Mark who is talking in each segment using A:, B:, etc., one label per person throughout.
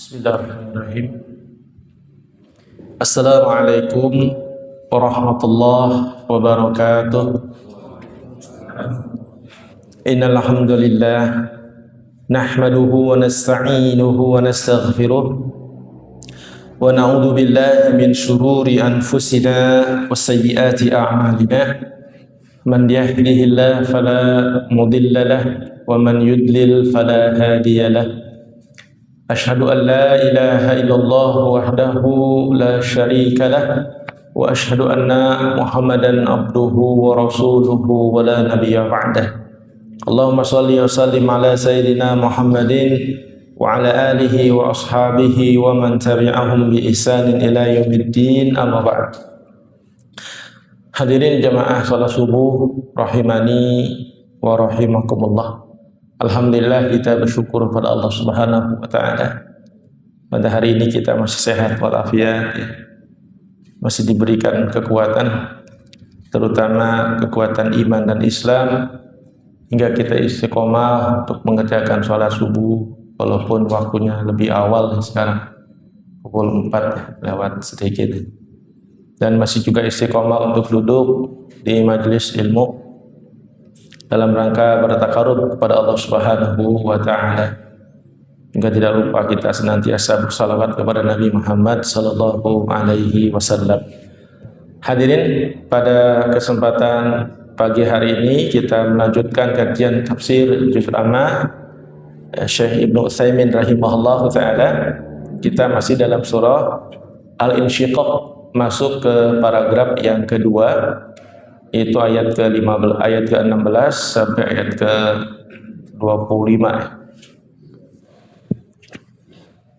A: Bismillahirrahmanirrahim. Assalamualaikum warahmatullahi wabarakatuh. Innal hamdalillah nahmaduhu wa nasta'inuhu wa nastaghfiruh wa na'udzu billahi min shururi anfusina wa sayyiati a'malina. Man yahdihillahu fala mudilla lahu wa man yudlil fala hadiya lahu. Ashhadu an la ilaha illallah wahdahu la syarika lah wa ashhadu anna Muhammadan abduhu wa rasuluhu wa la nabiyya ba'dah. Allahumma shalli wa sallim ala sayyidina Muhammadin wa ala alihi wa ashabihi wa man tabi'ahum bi ihsanin ila yaumiddin, amma ba'd. Hadirin jamaah salat subuh rahimani wa rahimakumullah. Alhamdulillah, kita bersyukur pada Allah Subhanahu wa taala. Pada hari ini kita masih sehat walafiat, masih diberikan kekuatan, terutama kekuatan iman dan Islam, hingga kita istiqomah untuk mengerjakan sholat subuh walaupun waktunya lebih awal sekarang, pukul 4 lewat sedikit, dan masih juga istiqomah untuk duduk di majelis ilmu dalam rangka bertakarub kepada Allah Subhanahu wa taala. Hingga tidak lupa kita senantiasa bersalawat kepada Nabi Muhammad sallallahu alaihi wasallam. Hadirin, pada kesempatan pagi hari ini kita melanjutkan kajian tafsir juz amma Syekh Ibnu Utsaimin rahimahullahu taala. Kita masih dalam surah Al-Insyiqaq, masuk ke paragraf yang kedua, itu ayat ke-15, ayat ke-16 sampai ayat ke-25.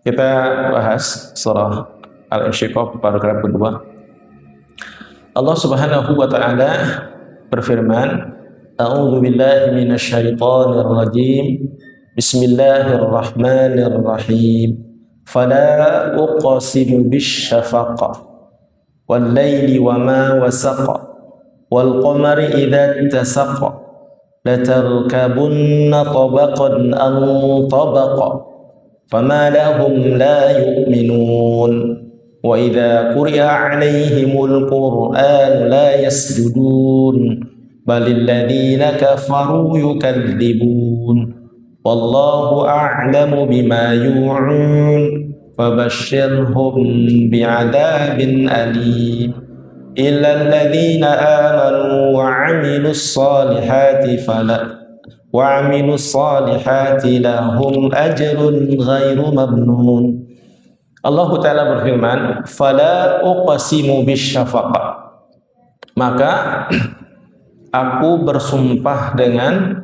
A: Kita bahas surah Al-Insyiqaq paragraf kedua. Allah Subhanahu wa taala berfirman, A'udzu billahi minasyaitonir rajim. Bismillahirrahmanirrahim. Fala uqsimu bisyafaq wal laili wama wasaq wal qamari idza tasaqa latarkabunna tabaqan an tabaqa fama lahum la yu'minun wa idza quri'a 'alaihimul qur'an la yasjudun balil ladzina kafaru yukadzibun wallahu a'lamu bima yu'un fabashshirhum bi'adzabin alim illa alladhina amanu wa 'amilus salihati lahum ajrun ghairu mamnun. Allah Ta'ala berfirman, fala uqsimu bisyafaq, maka aku bersumpah dengan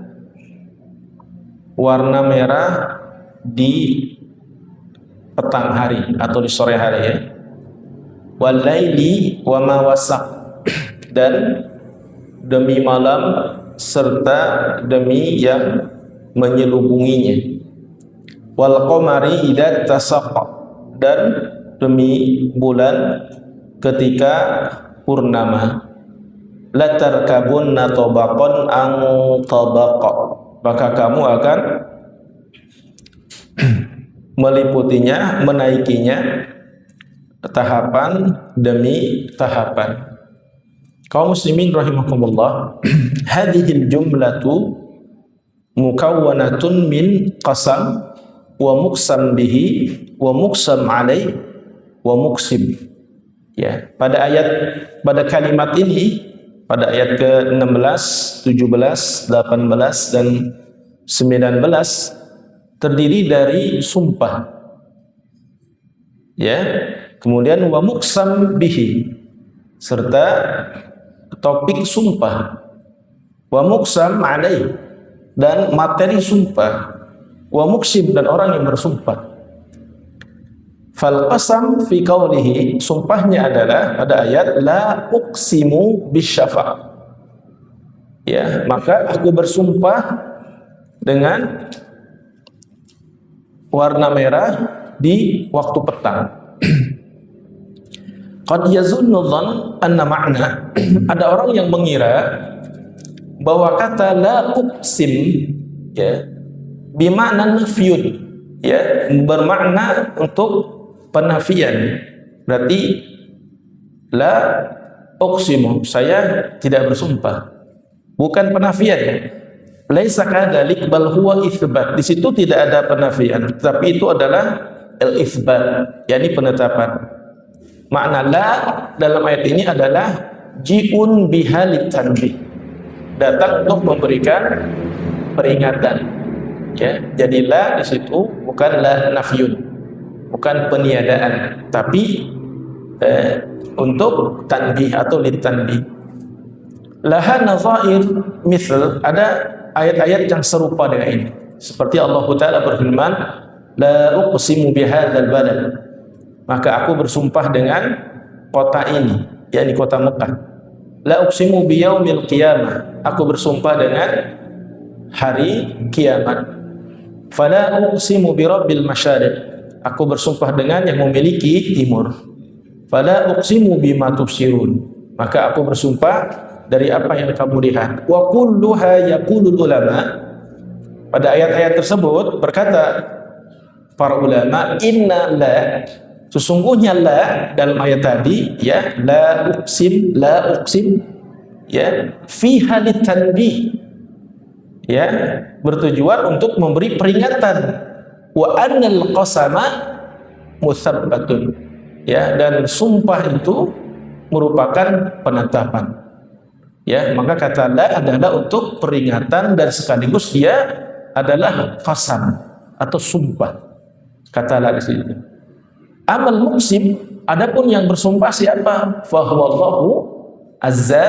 A: warna merah di petang hari atau di sore hari, ya. Walaili wa ma wasaq, dan demi malam serta demi yang menyelubunginya. Wal qamari idza tasaqa, dan demi bulan ketika purnama. Latarkabunna tabaqan an tabaqa, maka kamu akan meliputinya, menaikinya tahapan demi tahapan. Kaum muslimin rahimakumullah, hadhil jumlatu mukawwanatun min qasam wa muqsam bihi wa muqsam alaih wa muqsim. Ya, pada kalimat ini, pada ayat ke-16, 17, 18 dan 19 terdiri dari sumpah. Ya, kemudian wa muqsam bihi, serta topik sumpah, wa muqsam alaih, dan materi sumpah, wa muqsim, dan orang yang bersumpah. Fal qasam fi qawlihi, sumpahnya adalah pada ayat la uqsimu bisyafaq, ya, maka aku bersumpah dengan warna merah di waktu petang. Qad yazunnu dhann anna ma'na, ada orang yang mengira bahwa kata la uqsim, ya, bima'na nafyun, ya, bermakna untuk penafian. Berarti la uqsimu, saya tidak bersumpah. Bukan penafian ya. Laisa kadzalik bal huwa itsbat. Di situ tidak ada penafian, tapi itu adalah al-itsbat, yakni penetapan. Makna la dalam ayat ini adalah ji'un bihalit tanbih. Datang untuk memberikan peringatan. Ya, jadi la di situ bukan la nafyun, bukan peniadaan, tapi untuk tanbih atau litanbih. Laha nazair misal, ada ayat-ayat yang serupa dengan ini. Seperti Allah Ta'ala berfirman, la uqsimu bihadzal balad. Maka aku bersumpah dengan kota ini, yakni kota Mekah. La uqsimu biyaumil qiyamah. Aku bersumpah dengan hari kiamat. Fala uqsimu birabbil masyariq. Aku bersumpah dengan yang memiliki timur. Fala uqsimu bima tubsirun. Maka aku bersumpah dari apa yang kamu lihat. Wa kulluha yaqulul ulama. Pada ayat-ayat tersebut berkata para ulama, inna la, sesungguhnya la dalam ayat tadi, ya, la uqsim ya, fi halit tanbih, ya, bertujuan untuk memberi peringatan. Wa annal qasama musabbatun, ya, dan sumpah itu merupakan penetapan. Ya, maka kata la adalah untuk peringatan dan sekaligus dia adalah qasam atau sumpah. Kata la di sini. Amal muqsim, adapun yang bersumpah siapa? Fa huwallahu azza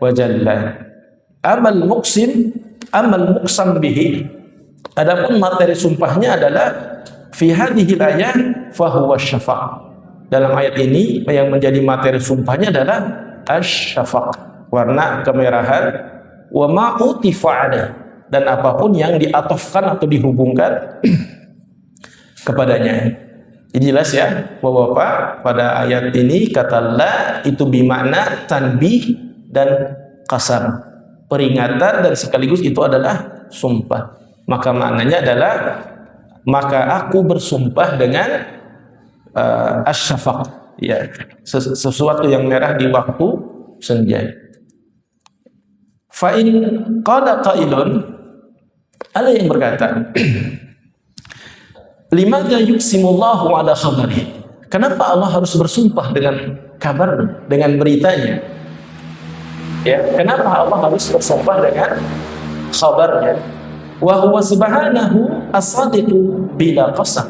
A: wa jalla. Amal muqsim, amal muqsam bihi. Adapun materi sumpahnya adalah fi hadhihi ayat fa huwa syafaq. Dalam ayat ini yang menjadi materi sumpahnya adalah asy-syafaq, warna kemerahan, wa ma utifa ala, dan apapun yang diatofkan atau dihubungkan kepadanya. Jadi jelas ya, Bapak-bapak, pada ayat ini kata la itu bermakna tanbih dan qasam, peringatan dan sekaligus itu adalah sumpah. Maka maknanya adalah maka aku bersumpah dengan asy-syafaq, ya, sesuatu yang merah di waktu senja. Fa in qala qailun, ada yang berkata, limadza yuqsimullahu ala khabari? Kenapa Allah harus bersumpah dengan kabar, dengan beritanya? Ya, kenapa Allah harus bersumpah dengan khabarnya? Wa huwa subhanahu as-sadiqu bila qasam.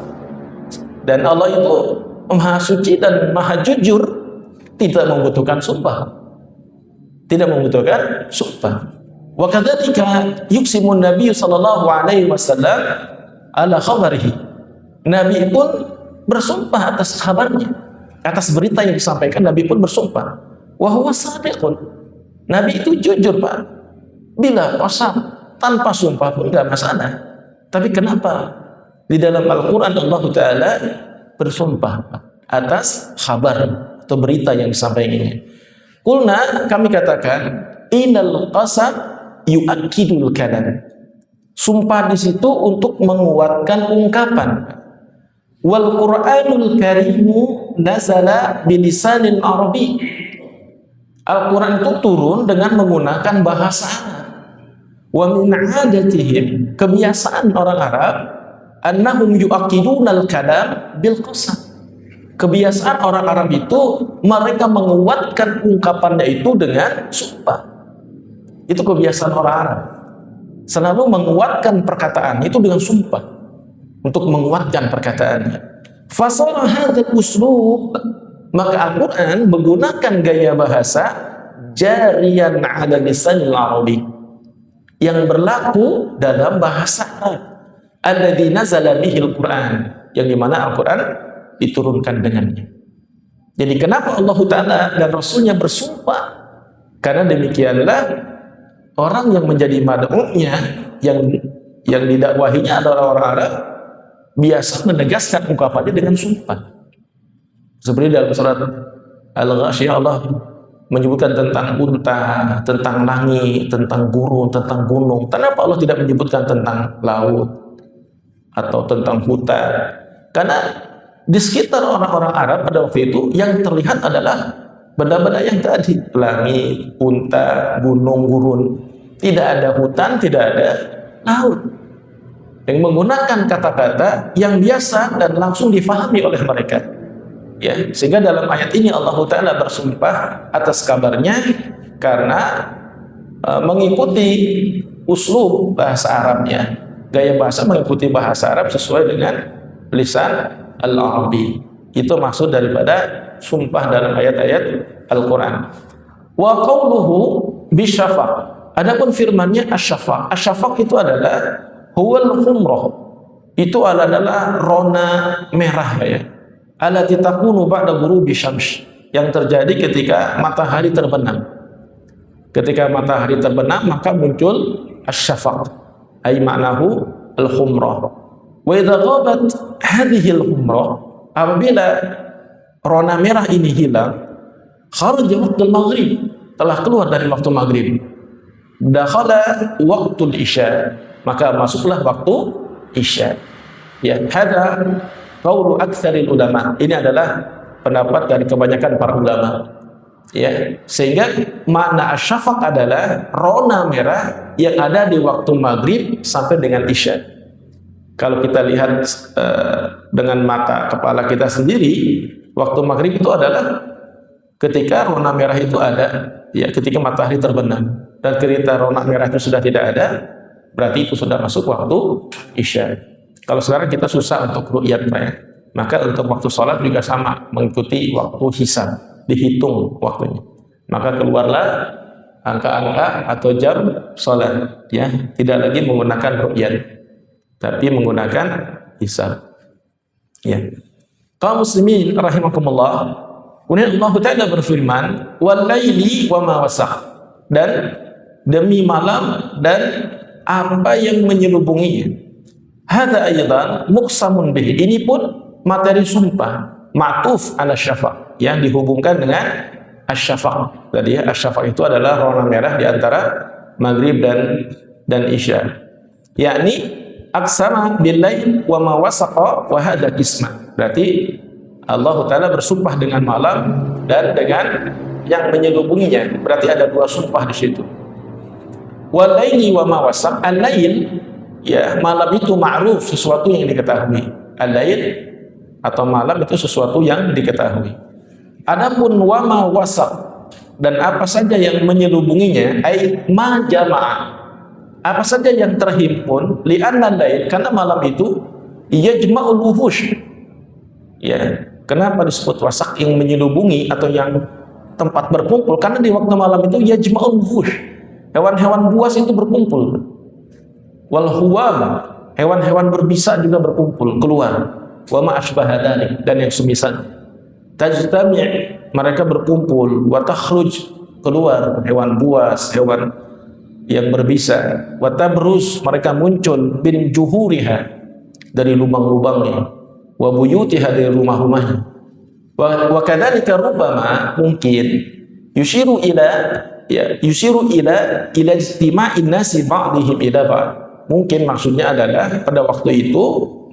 A: Dan Allah itu Maha Suci dan Maha Jujur, tidak membutuhkan sumpah. Tidak membutuhkan sumpah. Wa kadzalika yuqsimun Nabi sallallahu alaihi wasallam ala khabarihi. Nabi pun bersumpah atas kabarnya, atas berita yang disampaikan. Nabi pun bersumpah. Wa huwa shadiqun. Nabi itu jujur, Pak. Bila qasam, tanpa sumpah pun enggak masalah. Tapi kenapa di dalam Al-Qur'an Allah Ta'ala bersumpah atas kabar atau berita yang disampaikannya? Qulna, kami katakan, innal qasam yu'akkidul kalam. Sumpah di situ untuk menguatkan ungkapan. Wal Qur'anul Karimu nazala bilisanil Arabi. Al-Quran itu turun dengan menggunakan bahasa Arab. Wa min 'adatihim, kebiasaan orang Arab, annahum yu'akkidunal kalam bil qasam. Kebiasaan orang Arab itu mereka menguatkan ungkapannya itu dengan sumpah. Itu kebiasaan orang Arab. Selalu menguatkan perkataan itu dengan sumpah. Untuk menguatkan perkataannya. Fasara hadzal uslub, maka Al-Quran menggunakan gaya bahasa jariyan 'ala lisanil Arabi, yang berlaku dalam bahasa Arab. Alladzi nazala bihil Quran, yang dimana Al-Quran diturunkan dengannya. Jadi kenapa Allah Ta'ala dan Rasulnya bersumpah? Karena demikianlah orang yang menjadi mad'unya, yang didakwahinya adalah orang Arab, biasa menegaskan ungkapannya dengan sumpah. Seperti dalam surat Al-Ghasyiyah Allah menyebutkan tentang unta, tentang langit, tentang gurun, tentang gunung. Kenapa Allah tidak menyebutkan tentang laut? atau tentang hutan. Karena di sekitar orang-orang Arab pada waktu itu yang terlihat adalah benda-benda yang tadi, langit, unta, gunung, gurun. Tidak ada hutan, tidak ada laut. Yang menggunakan kata-kata yang biasa dan langsung difahami oleh mereka. Ya, sehingga dalam ayat ini Allah Ta'ala bersumpah atas kabarnya karena mengikuti uslub bahasa Arabnya, gaya bahasa mengikuti bahasa Arab sesuai dengan lisan al-Arabi. Itu maksud daripada sumpah dalam ayat-ayat Al-Quran. Wa qawluhu bisyafaq. Adapun firmannya asyafaq. Asyafaq itu adalah huwal khumrah. Itu adalah rona merah ya. Allati takunu ba'da ghurubi syams. Yang terjadi ketika matahari terbenam. Ketika matahari terbenam maka muncul asyafaq. Ai ma'nahu al-khumrah. Wa idza ghabat hadhihi al-khumrah, apabila rona merah ini hilang, kharaja waqtul maghrib, telah keluar dari waktu maghrib. Dakhala waqtul isya, maka masuklah waktu isya. Ya, hadza qaulu aktsaril ulama. Ini adalah pendapat dari kebanyakan para ulama. Ya, sehingga makna asyafaq adalah rona merah yang ada di waktu maghrib sampai dengan isya. Kalau kita lihat dengan mata kepala kita sendiri, waktu maghrib itu adalah ketika rona merah itu ada, ya ketika matahari terbenam. Dan ketika rona merah itu sudah tidak ada, berarti itu sudah masuk waktu isya. Kalau sekarang kita susah untuk ru'yat, maka untuk waktu sholat juga sama, mengikuti waktu hisab, dihitung waktunya. Maka keluarlah angka-angka atau jam sholat, ya tidak lagi menggunakan ru'yat, tapi menggunakan hisab. Ya. Kaum muslimin rahimakumullah. Kemudian Allah Ta'ala berfirman, "Wal laili wa ma wasaq." Dan demi malam dan apa yang menyelubunginya. Hadza aidan muqsamun bih. Ini pun materi sumpah, ma'tuf ala syafaq, yang dihubungkan dengan asyafaq. Tadi asyafaq itu adalah rona merah di antara maghrib dan isya. Yakni aqsama bil lail wa ma wasaqa wa hadza qisman. Berarti Allah Ta'ala bersumpah dengan malam dan dengan yang menyelubunginya. Berarti ada dua sumpah di situ. Wal laili wa ma wasaq. Al-lail, ya malam itu ma'ruf, sesuatu yang diketahui. Al-lail atau malam itu sesuatu yang diketahui. Adapun wa ma wasaq, dan apa saja yang menyelubunginya, ai ma jama'a, apa saja yang terhimpun, li'anna al-lail, karena malam itu yajma'ul wuhush. Ya, kenapa disebut wasak, yang menyelubungi atau yang tempat berkumpul? Karena di waktu malam itu yajma'ul wuhush, hewan-hewan buas itu berkumpul. Wal huwam, hewan-hewan berbisa juga berkumpul keluar. Wa ma asbaha dzalik, dan yang semisal. Tajtami', mereka berkumpul. Wa takhruj, keluar hewan buas, hewan yang berbisa. Wa tabruz, mereka muncul bin juhuriha, dari lubang-lubangnya. Wa buyutiha, dari rumah-rumahnya. Wa kadzalika rubbama, mungkin yushiru ila, ya yushiru ila istima'in nasi ba'dihim ila ba'd. Mungkin maksudnya adalah pada waktu itu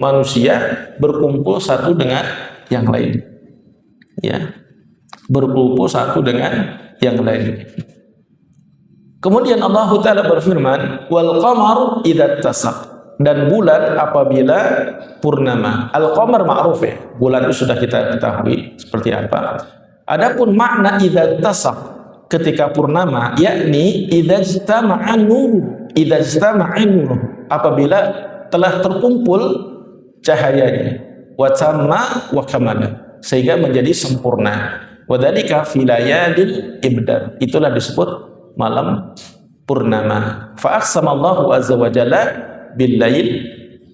A: manusia berkumpul satu dengan yang lain, ya berkumpul satu dengan yang lain. Kemudian Allah Ta'ala berfirman, wal qamar idza tasaq, dan bulan apabila purnama. Al qamar ma'ruf, ya bulan itu sudah kita ketahui seperti apa. Adapun makna idza tasaq, ketika purnama, yakni idza ijtama'a nur, idza ijtama'a nur, apabila telah terkumpul cahayanya, wa tamma wa kamala, sehingga menjadi sempurna. Wa dzalika fi layalil ibdar, itulah disebut malam purnama. Fa aqsamallahu azza wa jalla bil lail,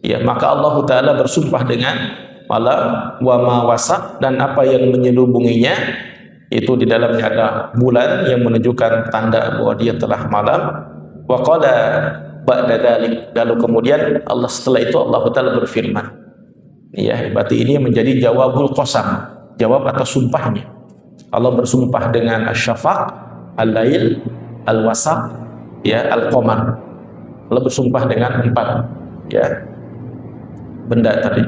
A: ya maka Allah Ta'ala bersumpah dengan malam, wa ma wasaq, dan apa yang menyelubunginya. Itu di dalamnya ada bulan yang menunjukkan tanda bahwa dia telah malam. Wa qala ba'da dzalik, lalu kemudian Allah setelah itu Allah Ta'ala berfirman. Ya, berarti ini menjadi jawabul qasam, jawab atas sumpahnya. Allah bersumpah dengan asyafaq, al-lail, al-wasaq, ya al-qamar. Allah bersumpah dengan 4, ya. benda tadi.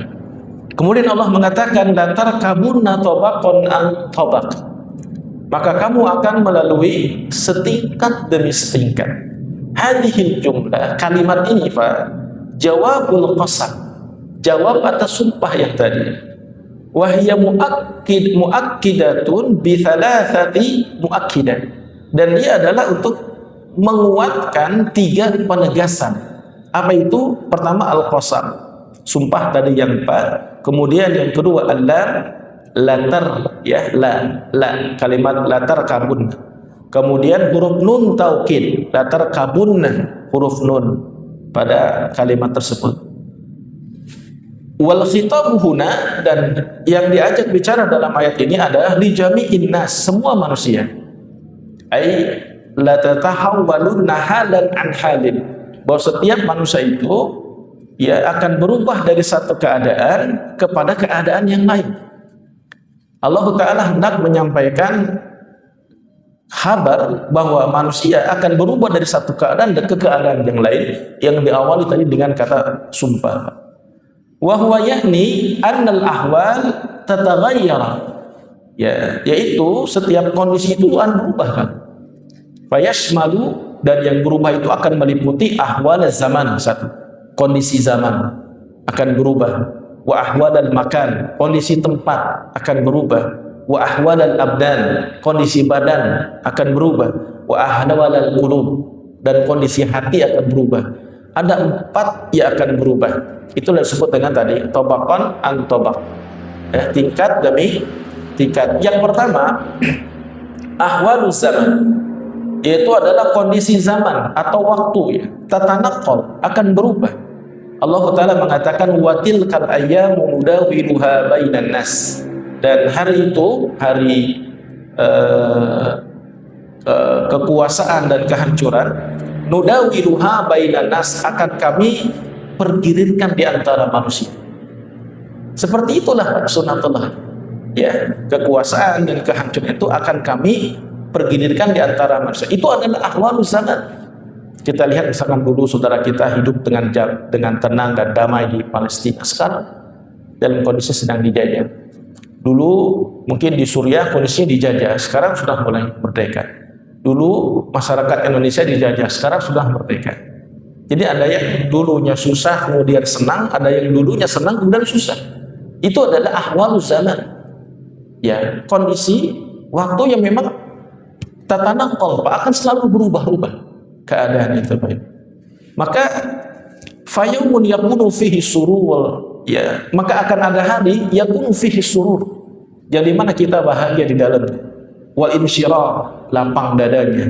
A: Kemudian Allah mengatakan la tarkabunna tabaqan an tabaq. Maka kamu akan melalui setingkat demi setingkat. Hadhil jumlah, kalimat ini Pak, jawabul qasam, jawab atas sumpah yang tadi. Wahya muakkidatun bi thalathati muakkidat. Dan dia adalah untuk menguatkan 3 penegasan. Apa itu? Pertama al-qasam, sumpah tadi yang 4. Kemudian yang kedua al-lam, latar, ya, la kalimat latar kabun. Kemudian huruf nun taukid, latar kabun, huruf nun pada kalimat tersebut. Wal khitabu huna, dan yang diajak bicara dalam ayat ini adalah li jami'in nas, semua manusia. Ai la tatahawwalunna halan an halin, bahwa setiap manusia itu ya akan berubah dari satu keadaan kepada keadaan yang lain. Allah Ta'ala hendak menyampaikan kabar bahwa manusia akan berubah dari satu keadaan ke keadaan yang lain, yang diawali tadi dengan kata sumpah. Wa huwa yahni annal ahwal tataghayyara, ya, yaitu setiap kondisi itu akan berubah kan. Fayashmalu, dan yang berubah itu akan meliputi ahwal zaman, satu, kondisi zaman akan berubah. Wa ahwal makan, kondisi tempat akan berubah. Wa ahwal abdan, kondisi badan akan berubah. Wa ahwal qulub, dan kondisi hati akan berubah. Ada 4 yang akan berubah. Itulah disebut dengan tadi tabaqan an tabaq, ya, tingkat demi tingkat. Yang pertama ahwaluz zaman, yaitu adalah kondisi zaman atau waktu, ya, tatanaqqal, akan berubah. Allah Ta'ala mengatakan watil kal ayyamu nudawiluha bainan nas, dan hari itu hari kekuasaan dan kehancuran, nudawiluha bainan nas, akan kami pergilirkan di antara manusia. Seperti itulah sunnatullah, ya, kekuasaan dan kehancuran itu akan kami pergilirkan di antara manusia. Itu adalah ahwaluz zaman. Kita lihat misalkan dulu saudara kita hidup dengan tenang dan damai di Palestina, sekarang dalam kondisi sedang dijajah. Dulu mungkin di Suriah kondisinya dijajah, sekarang sudah mulai merdeka. Dulu masyarakat Indonesia dijajah, sekarang sudah merdeka. Jadi ada yang dulunya susah kemudian senang, ada yang dulunya senang kemudian susah. Itu adalah ahwaluz zaman, ya, kondisi waktu yang memang tatanaqal, akan selalu berubah-ubah keadaan itu, baik. Maka fayaumun yakunu fihi surur, ya, maka akan ada hari yakunu fihi surur, yang dimana kita bahagia di dalamnya. Wal insyirah, lapang dadanya.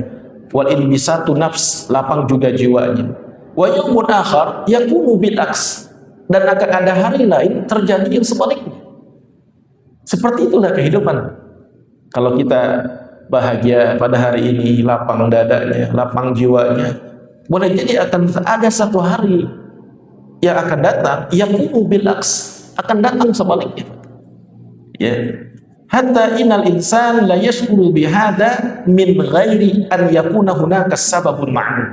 A: Wal inbisatu nafs, lapang juga jiwanya. Wa yaumun akhar yakunu bil aks, dan akan ada hari lain terjadi yang sebaliknya. Seperti itulah kehidupan. Kalau kita bahagia pada hari ini, lapang dadanya, lapang jiwanya, boleh jadi akan ada satu hari yang akan datang yakunu bil aks, akan datang sebaliknya, ya. Hatta innal insan la yashkuru bihadza min ghairi an yakuna hunaka sababun ma'lum,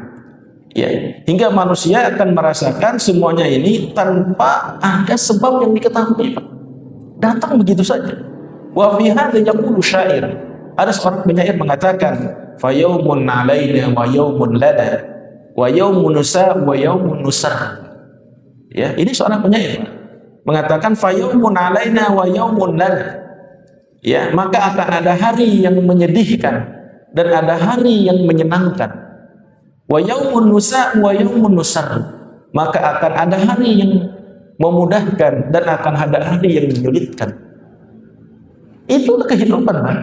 A: ya, hingga manusia akan merasakan semuanya ini tanpa ada sebab yang diketahui, datang begitu saja. Wa fi hadza yaqulu syair, ada seorang penyair mengatakan fa yaumun 'alaina wa yaumun lana wa yaumun nusa wa yaumun nusar, ya, ini seorang penyair mengatakan fa yaumun 'alaina wa yaumun lana, ya, maka akan ada hari yang menyedihkan dan ada hari yang menyenangkan. Wa yaumun nusa wa yaumun nusar, maka akan ada hari yang memudahkan dan akan ada hari yang menyulitkan. Itulah kehidupan, kan?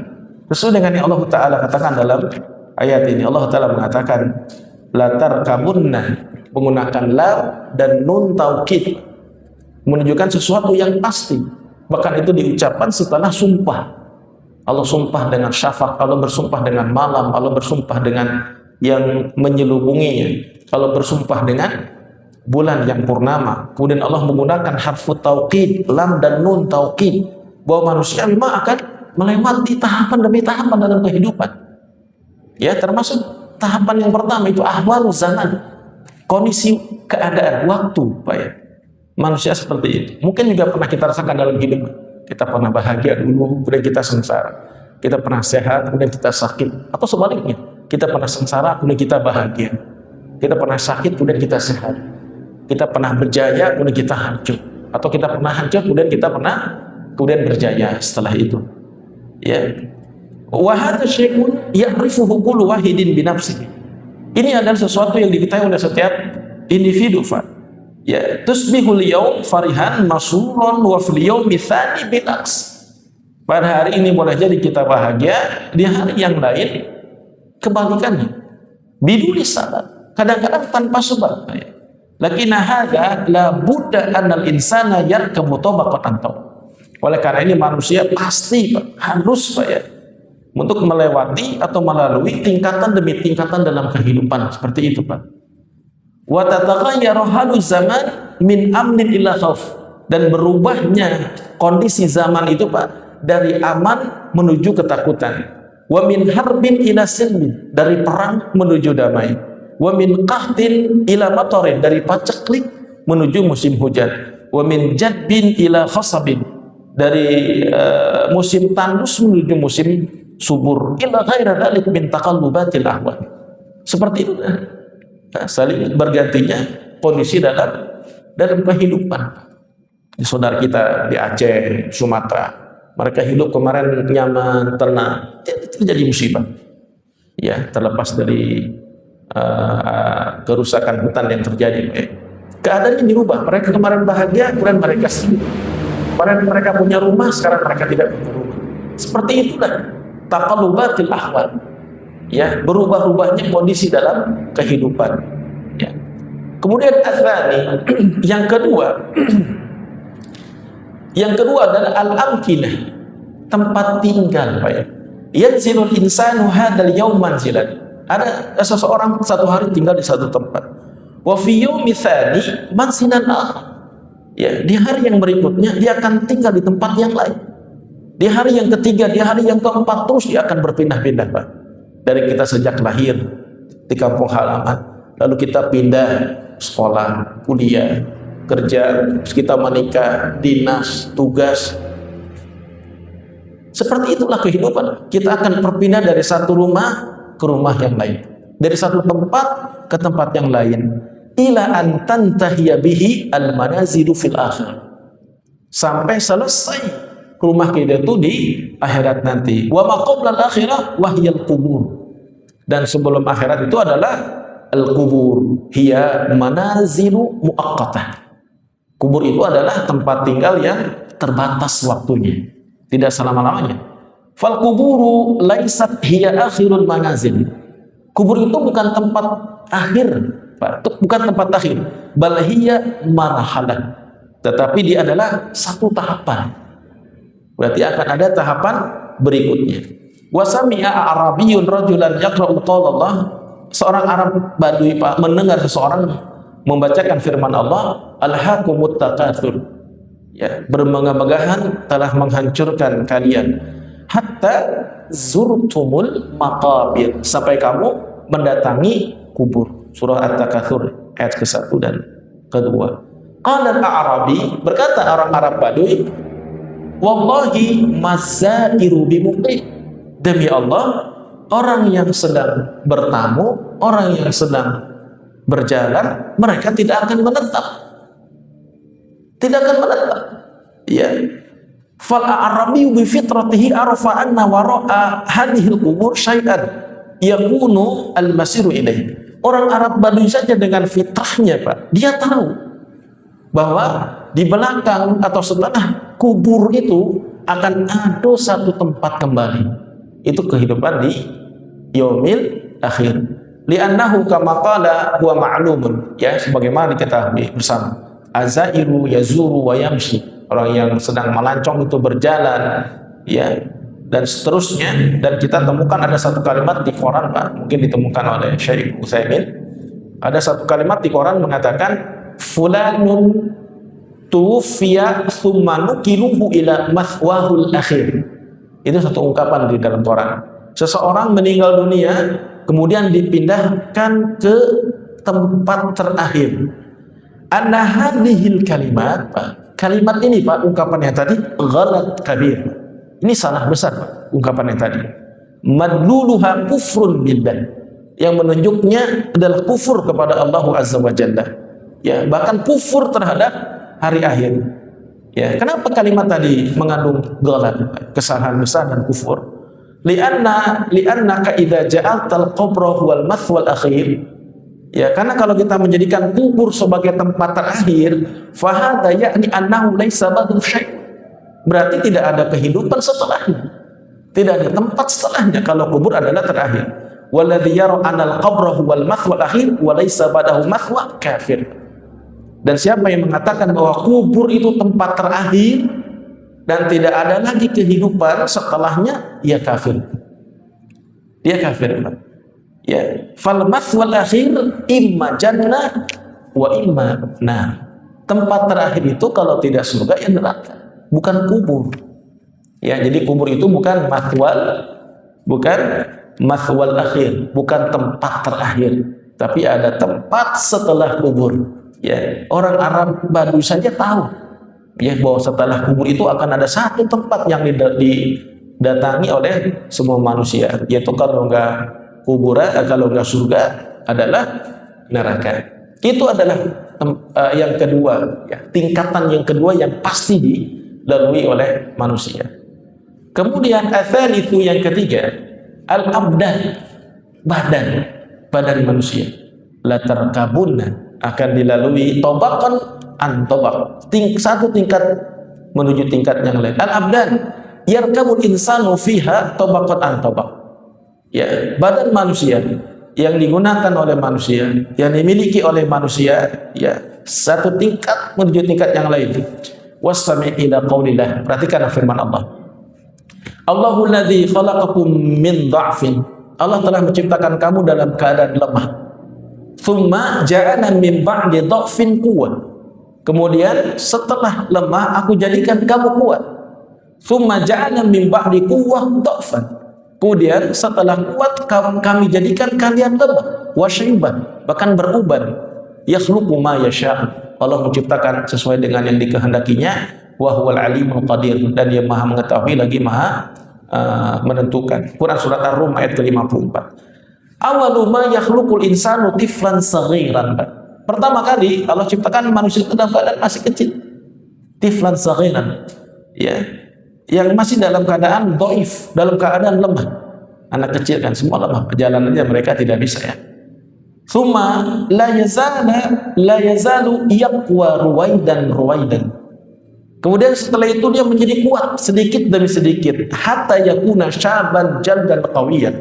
A: Sesuai dengan yang Allah Ta'ala katakan dalam ayat ini. Allah Ta'ala mengatakan latar kabunna, menggunakan lam dan nun taukid, menunjukkan sesuatu yang pasti. Bahkan itu diucapkan setelah sumpah. Allah sumpah dengan syafaq, Allah bersumpah dengan malam, Allah bersumpah dengan yang menyelubunginya, Allah bersumpah dengan bulan yang purnama. Kemudian Allah menggunakan harfu taukid, lam dan nun taukid, bahwa manusia memang akan melewati tahapan demi tahapan dalam kehidupan, ya, termasuk tahapan yang pertama itu ahwaluz zaman, kondisi keadaan waktu, Pak, ya. Manusia seperti itu. Mungkin juga pernah kita rasakan dalam hidup. Kita pernah bahagia dulu, kemudian kita sengsara. Kita pernah sehat, kemudian kita sakit. Atau sebaliknya, kita pernah sengsara, kemudian kita bahagia. Kita pernah sakit, kemudian kita sehat. Kita pernah berjaya, kemudian kita hancur. Atau kita pernah hancur, kemudian berjaya setelah itu. Ya. Wa hadza syai'un ya'rifuhu kullu wahidin bi nafsihi. Ini adalah sesuatu yang diketahui oleh setiap individu, Pak. Ya, tusbihul yaum farihan masrurun wa fil yaumi tsani bil aks. Pada hari ini boleh jadi kita bahagia, di hari yang lain kebalikannya. Biduni sabab, kadang-kadang tanpa sebab. Lakin hadza la budda annal insana yarkabu tabaqatan taw. Oleh karena ini manusia pasti harus untuk melewati atau melalui tingkatan demi tingkatan dalam kehidupan seperti itu, Pak. Wa tatagayyaru halu zaman min amnin ila khauf, dan berubahnya kondisi zaman itu, Pak, dari aman menuju ketakutan. Wa min harbin ila silmin, dari perang menuju damai. Wa min qahtin ila matarin, dari paceklik menuju musim hujan. Wa min jadbin ila khasabin, dari musim tandus menuju musim subur. Ila ghaira dzalik min taqallubatil ahwal. Seperti itu, saling bergantinya kondisi dalam kehidupan. Saudara kita di Aceh, Sumatera, mereka hidup kemarin nyaman, tenang, terjadi musibah. Ya, terlepas dari kerusakan hutan yang terjadi. Keadaannya dirubah. Mereka kemarin bahagia, kemudian mereka sedih. Kemarin mereka punya rumah, sekarang mereka tidak punya rumah. Seperti itulah taqallubatil ahwal. Ya, berubah-ubahnya kondisi dalam kehidupan. Ya. Kemudian atsani, yang kedua adalah al-amkinah, tempat tinggal, Pak ya. Yanzilul insanu hadzal yaum manzilan. Ada seseorang satu hari tinggal di satu tempat. Wa fi yaumi tsani manzilan akhar. Ya, di hari yang berikutnya dia akan tinggal di tempat yang lain. Di hari yang ketiga, di hari yang keempat, terus dia akan berpindah-pindah, Pak. Dari kita sejak lahir di kampung halaman, lalu kita pindah sekolah, kuliah, kerja, kita menikah, dinas, tugas. Seperti itulah kehidupan. Kita akan berpindah dari satu rumah ke rumah yang lain, dari satu tempat ke tempat yang lain. Ila an tantahiya bihi al manazilu fil akhir, sampai selesai rumah kita itu di akhirat nanti. Wa ma qabla al akhirah wa hiya al qubur, dan sebelum akhirat itu adalah al qubur, hiya manazilu muaqqatah. Kubur itu adalah tempat tinggal yang terbatas waktunya, tidak selama-lamanya. Fal kuburu laisat hiya akhirul manazil. Kubur itu bukan tempat akhir, Pak. Bukan tempat akhir. Bal hiya marhalah. Tetapi dia adalah satu tahapan. Berarti akan ada tahapan berikutnya. Wa sami'a arabiyyun rajulan yaqra'u qaula Allah. Seorang Arab Badui, Pak, mendengar seseorang membacakan firman Allah, alhaqumut takatsur. Ya, bermegah-megahan telah menghancurkan kalian hatta zurtumul maqabir, sampai kamu mendatangi kubur. Surah At-Takatsur ayat ke-1 dan ke-2. Qala al-Arabi, berkata orang Arab Badui, wallahi mazairu bimuqim, demi Allah, orang yang sedang bertamu, orang yang sedang berjalan, mereka tidak akan menetap. Tidak akan menetap. Ya. Fal a'rabi bi fitratihi arafa anna wara'a hadhihi al-qubur syai'an yakunu al-masiru ilaihi. Orang Arab Badui saja dengan fitrahnya, Pak, dia tahu bahwa di belakang atau setelah kubur itu akan ada satu tempat kembali. Itu kehidupan di yaumil akhir. Li'annahu kama qala huwa ma'lumun, ya, sebagaimana diketahui bersama. Azairu yazuru wa yamshi, orang yang sedang melancong itu berjalan, ya, dan seterusnya. Dan kita temukan ada satu kalimat di Quran, Pak, mungkin ditemukan oleh Syekh Utsaimin. Ada satu kalimat di Quran mengatakan fulanun tuwfiya tsumma nukiluhu ila mathwahul akhir. Itu satu ungkapan di dalam Quran. Seseorang meninggal dunia kemudian dipindahkan ke tempat terakhir. anna hadhil kalimat, kalimat ini Pak, ungkapannya tadi ghalat kabir. Ini salah besar Pak, ungkapannya tadi. Madluluha kufrun billah. Yang menunjuknya adalah kufur kepada Allah Azza wa Jalla. Ya, bahkan kufur terhadap hari akhir. Ya, kenapa kalimat tadi mengandung ghalat, kesalahan besar dan kufur? Li'annaka idza ja'altal qabra huwal mathwal akhir. Ya, karena kalau kita menjadikan kubur sebagai tempat terakhir, fahadha ya'ni annahu laisa ba'du syai'. Berarti tidak ada kehidupan setelahnya. Tidak ada tempat setelahnya kalau kubur adalah terakhir. Walladzi yara anal qabra huwal mathwal akhir wa laisa ba'dahu mathwa kafir. Dan siapa yang mengatakan bahwa kubur itu tempat terakhir dan tidak ada lagi kehidupan setelahnya, ia kafir. Dia kafir. Ya, fal mathwal akhir imma jannah wa imma nar. Tempat terakhir itu kalau tidak surga ya neraka, bukan kubur. Ya, jadi kubur itu bukan mathwal akhir, bukan tempat terakhir, tapi ada tempat setelah kubur. Ya, orang Arab Badui saja tahu ya bahwa setelah kubur itu akan ada satu tempat yang didatangi oleh semua manusia, yaitu kalau enggak kuburan, kalau enggak surga adalah neraka. Itu adalah yang kedua, ya, tingkatan yang kedua yang pasti dilalui oleh manusia. Kemudian itu yang ketiga, al-abdan, badan manusia. La tarkabunna, akan dilalui tobakan an tobak, satu tingkat menuju tingkat yang lain. Al-abdan yarkabul insanu fiha tobakan an tobak. Ya, badan manusia yang digunakan oleh manusia, yang dimiliki oleh manusia, ya, satu tingkat menuju tingkat yang lain. Wasami ila qaulillah, perhatikan firman Allah. Allahul ladzi khalaqakum min dha'fin. Allah telah menciptakan kamu dalam keadaan lemah. Tsumma ja'ala min ba'di dha'fin quwwah. Kemudian setelah lemah aku jadikan kamu kuat. Tsumma ja'ala min ba'di quwwah dha'fan. Kemudian setelah kuat kami jadikan kalian lemah, wasyaiban, bahkan beruban. Yakhluqu ma yasha'. Allah menciptakan sesuai dengan yang dikehendakinya. Wa huwal alimul qadir, dan dia maha mengetahui lagi maha menentukan. Quran surat Ar-Rum ayat ke-54. Awalu ma yakhluqul insanu tiflan saghiran. Pertama kali Allah ciptakan manusia itu dalam keadaan masih kecil. Tiflan saghiran. Ya. Yang masih dalam keadaan dhaif, dalam keadaan lemah. Anak kecil kan semua lemah, jalan aja mereka tidak bisa ya. Tsumma la yazalu yaqwa ruwaidan. Kemudian setelah itu dia menjadi kuat sedikit demi sedikit, hatta yakuna syaban jaldan qawiyan.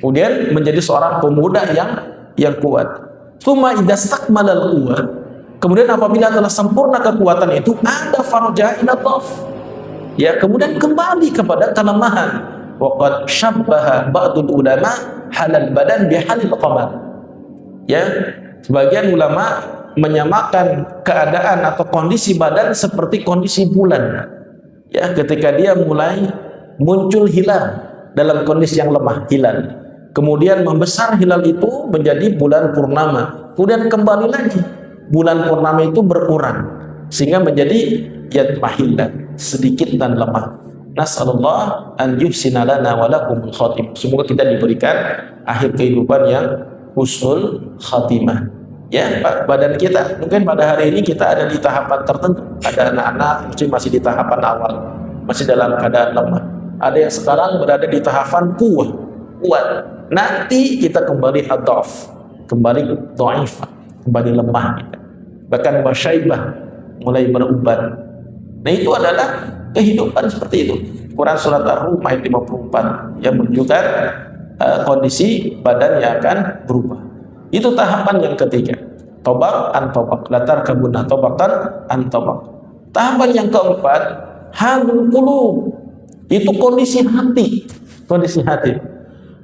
A: Kemudian menjadi seorang pemuda yang kuat. Tsumma idza stakmalal quwwah. Kemudian apabila telah sempurna kekuatan itu, ada farja ila dhaf. Ya, kemudian kembali kepada kelemahan. Waqad syabbaha ba'dul ulama halal badan bihalil qamar. Ya, sebagian ulama menyamakan keadaan atau kondisi badan seperti kondisi bulan. Ya, ketika dia mulai muncul hilal dalam kondisi yang lemah, hilal. Kemudian membesar hilal itu menjadi bulan purnama. Kemudian kembali lagi bulan purnama itu berkurang sehingga menjadi yatmahillan, sedikit dan lemah. Nasallallahu an yuhsina lana wa lakumul khatimah. Semoga kita diberikan akhir kehidupan yang husnul khatimah. Ya, badan kita mungkin pada hari ini kita ada di tahapan tertentu. Ada anak-anak masih di tahapan awal, masih dalam keadaan lemah. Ada yang sekarang berada di tahapan kuat. Nanti kita kembali adhaf, kembali dhaif, kembali lemah. Bahkan wasyaibah, mulai beruban. Nah, itu adalah kehidupan seperti itu. Quran surat Ar-Rum ayat 54 yang menunjukkan kondisi badan yang akan berubah. Itu tahapan yang ketiga. Tobak an tobak, latar kabunah tobakan an tobak. Tahapan yang keempat, halul qulub. Itu kondisi hati. Kondisi hati.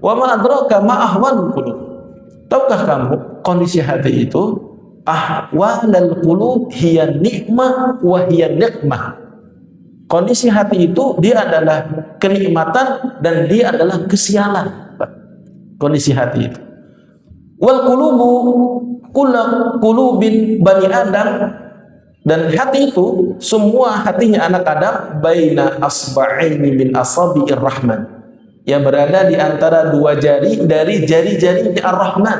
A: Wa ma adraka ma ahwalul qulub. Tahukah kamu kondisi hati itu? Ahwalul qulub hiya nikmah wa hiya nikmah. Kondisi hati itu dia adalah kenikmatan dan dia adalah kesialan. Kondisi hati itu. Wal qulubu qulubin bani Adam, dan hati itu semua hatinya anak Adam baina asba'aini min asabi'ir rahman, yang berada di antara dua jari dari jari-jari Ar-Rahman,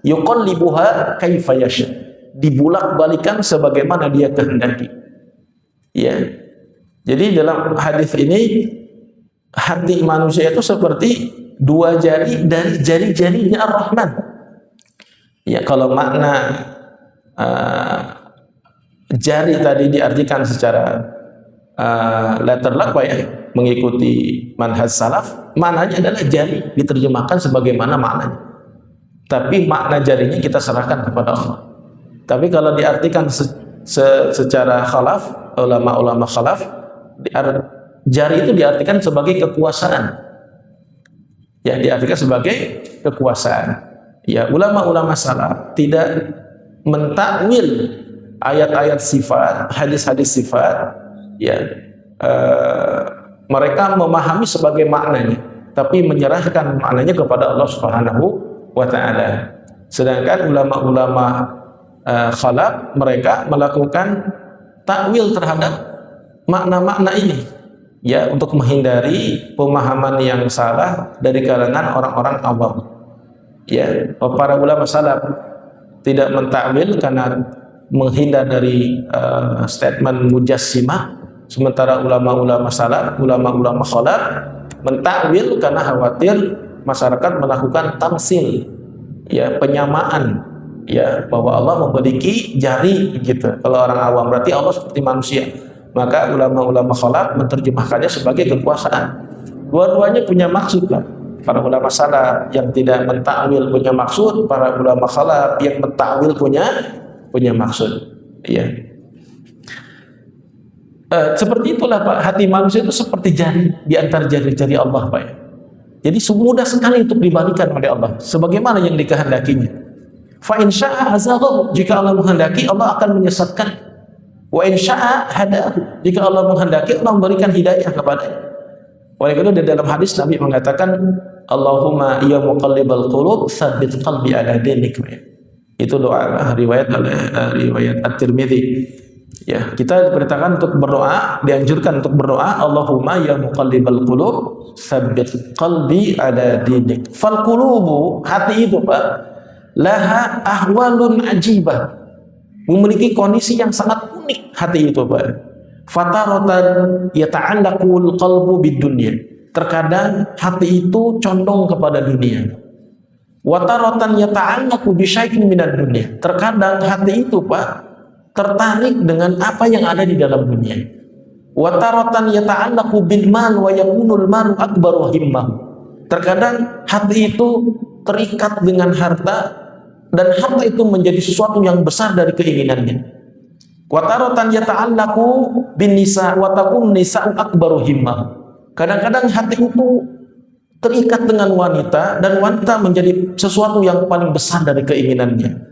A: yuqallibuha kaifa yasha, dibulak-balikan sebagaimana dia kehendaki. Ya. Jadi dalam hadis ini hati manusia itu seperti dua jari dari jari-jarinya Ar-Rahman. Ya, kalau makna jari tadi diartikan secara letterlock ya, mengikuti manhaj salaf, maknanya adalah jari diterjemahkan sebagaimana maknanya. Tapi makna jarinya kita serahkan kepada Allah. Tapi kalau diartikan secara khalaf, ulama-ulama khalaf, jari itu diartikan sebagai kekuasaan. Ya, diartikan sebagai kekuasaan. Ya, ulama-ulama salaf tidak mentakwil ayat-ayat sifat, hadis-hadis sifat, ya, mereka memahami sebagai maknanya, tapi menyerahkan maknanya kepada Allah Subhanahu wa Ta'ala. Sedangkan ulama-ulama khalaf, mereka melakukan takwil terhadap makna-makna ini, ya, untuk menghindari pemahaman yang salah dari kalangan orang-orang awam. Ya, para ulama salaf tidak mentakwil karena menghindar dari statement mujassimah, sementara ulama-ulama salaf, ulama-ulama khalaf mentakwil karena khawatir masyarakat melakukan tamsil, ya, penyamaan, ya, bahwa Allah memiliki jari gitu. Kalau orang awam berarti Allah seperti manusia. Maka ulama-ulama khalaf menerjemahkannya sebagai kekuasaan. Dua-duanya punya maksud, Pak. Para ulama salaf yang tidak mentakwil punya maksud, para ulama khalaf yang mentakwil punya maksud. Ya. Seperti itulah, Pak. Hati manusia itu seperti jari di antara jari-jari Allah, Pak. Jadi mudah sekali untuk dibalikan oleh Allah sebagaimana yang dikehendakinya. Fa in syaa azaghahu, jika Allah menghendaki Allah akan menyesatkan. Wa in syaa hadahu, jika Allah menghendaki Allah memberikan hidayah kepadanya. Oleh karena itu dalam hadis Nabi mengatakan, Allahumma ya muqallibal qulub tsabbit qalbi ala dinik. Itu doa riwayat At-Tirmidzi. Ya, kita diperintahkan untuk berdoa, dianjurkan untuk berdoa, Allahumma ya muqallibal qulub tsabbit qalbi ala dinik. Fal qulubu, hati itu, Pak, laha ahwalun ajibah, memiliki kondisi yang sangat unik hati itu, Pak. Fataratan yata'allaqul qalbu bidunya, terkadang hati itu condong kepada dunia. Wataratan yata'allaqu bisyai'in minad dunya, terkadang hati itu, Pak, tertarik dengan apa yang ada di dalam dunia. Wataratan yata'allaqu bil mal wa yakunul malu akbaru himmah, terkadang hati itu terikat dengan harta dan harta itu menjadi sesuatu yang besar dari keinginannya. Wataratan yata'allaqu bin nisa wa takun nisa'u akbaru himmah, kadang-kadang hati itu terikat dengan wanita dan wanita menjadi sesuatu yang paling besar dari keinginannya.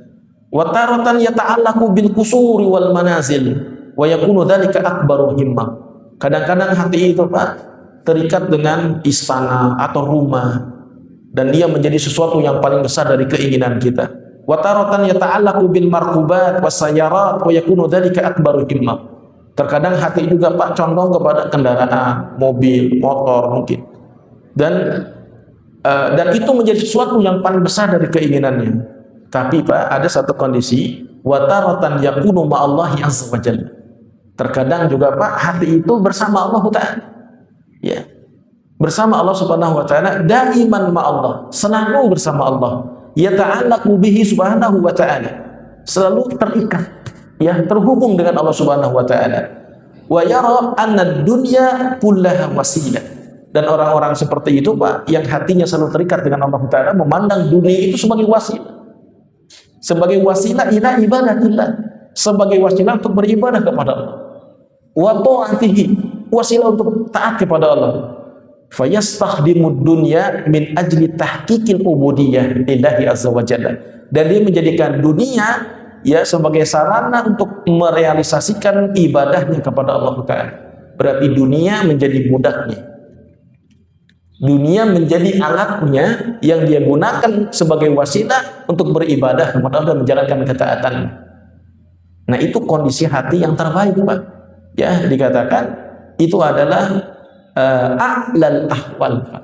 A: Wataratan yata'allaqu bil qusuri wal manazil wa yakunu dzalika akbaru himmah, kadang-kadang hati itu, Pak, terikat dengan istana atau rumah dan dia menjadi sesuatu yang paling besar dari keinginan kita. Wataratan yata'allaqu bil markubat wasayarat wa yakunu dzalika akbaru himmah, terkadang hati juga, Pak, condong kepada kendaraan, mobil, motor mungkin, dan itu menjadi sesuatu yang paling besar dari keinginannya. Tapi, Pak, ada satu kondisi, wataratan yakunu ma'allahi azza wa jalla, terkadang juga, Pak, hati itu bersama Allah Ta'ala, ya, bersama Allah Subhanahu wa Ta'ala, daiman ma'allah, selalu bersama Allah, yata'allaqu bihi subhanahu wa ta'ala, selalu terikat, ya, terhubung dengan Allah Subhanahu wa Ta'ala. Wa yara anna dunya kullaha wasilah, dan orang-orang seperti itu, Pak, yang hatinya selalu terikat dengan Allah Ta'ala, memandang dunia itu sebagai wasilah, ila ibadatillah, sebagai wasilah untuk beribadah kepada Allah, wa ta'atihi, wasilah untuk taat kepada Allah. Fayastakhdimud dunya min ajli tahqiqil ubudiyah lillahi azza wa jalla, dan dia menjadikan dunia, ya, sebagai sarana untuk merealisasikan ibadahnya kepada Allah Ta'ala. Berarti dunia menjadi budaknya. Dunia menjadi alatnya yang dia gunakan sebagai wasilah untuk beribadah kepada Allah dan menjalankan ketaatan. Nah, itu kondisi hati yang terbaik, Pak. Ya, dikatakan itu adalah a'lal ahwal, Pak.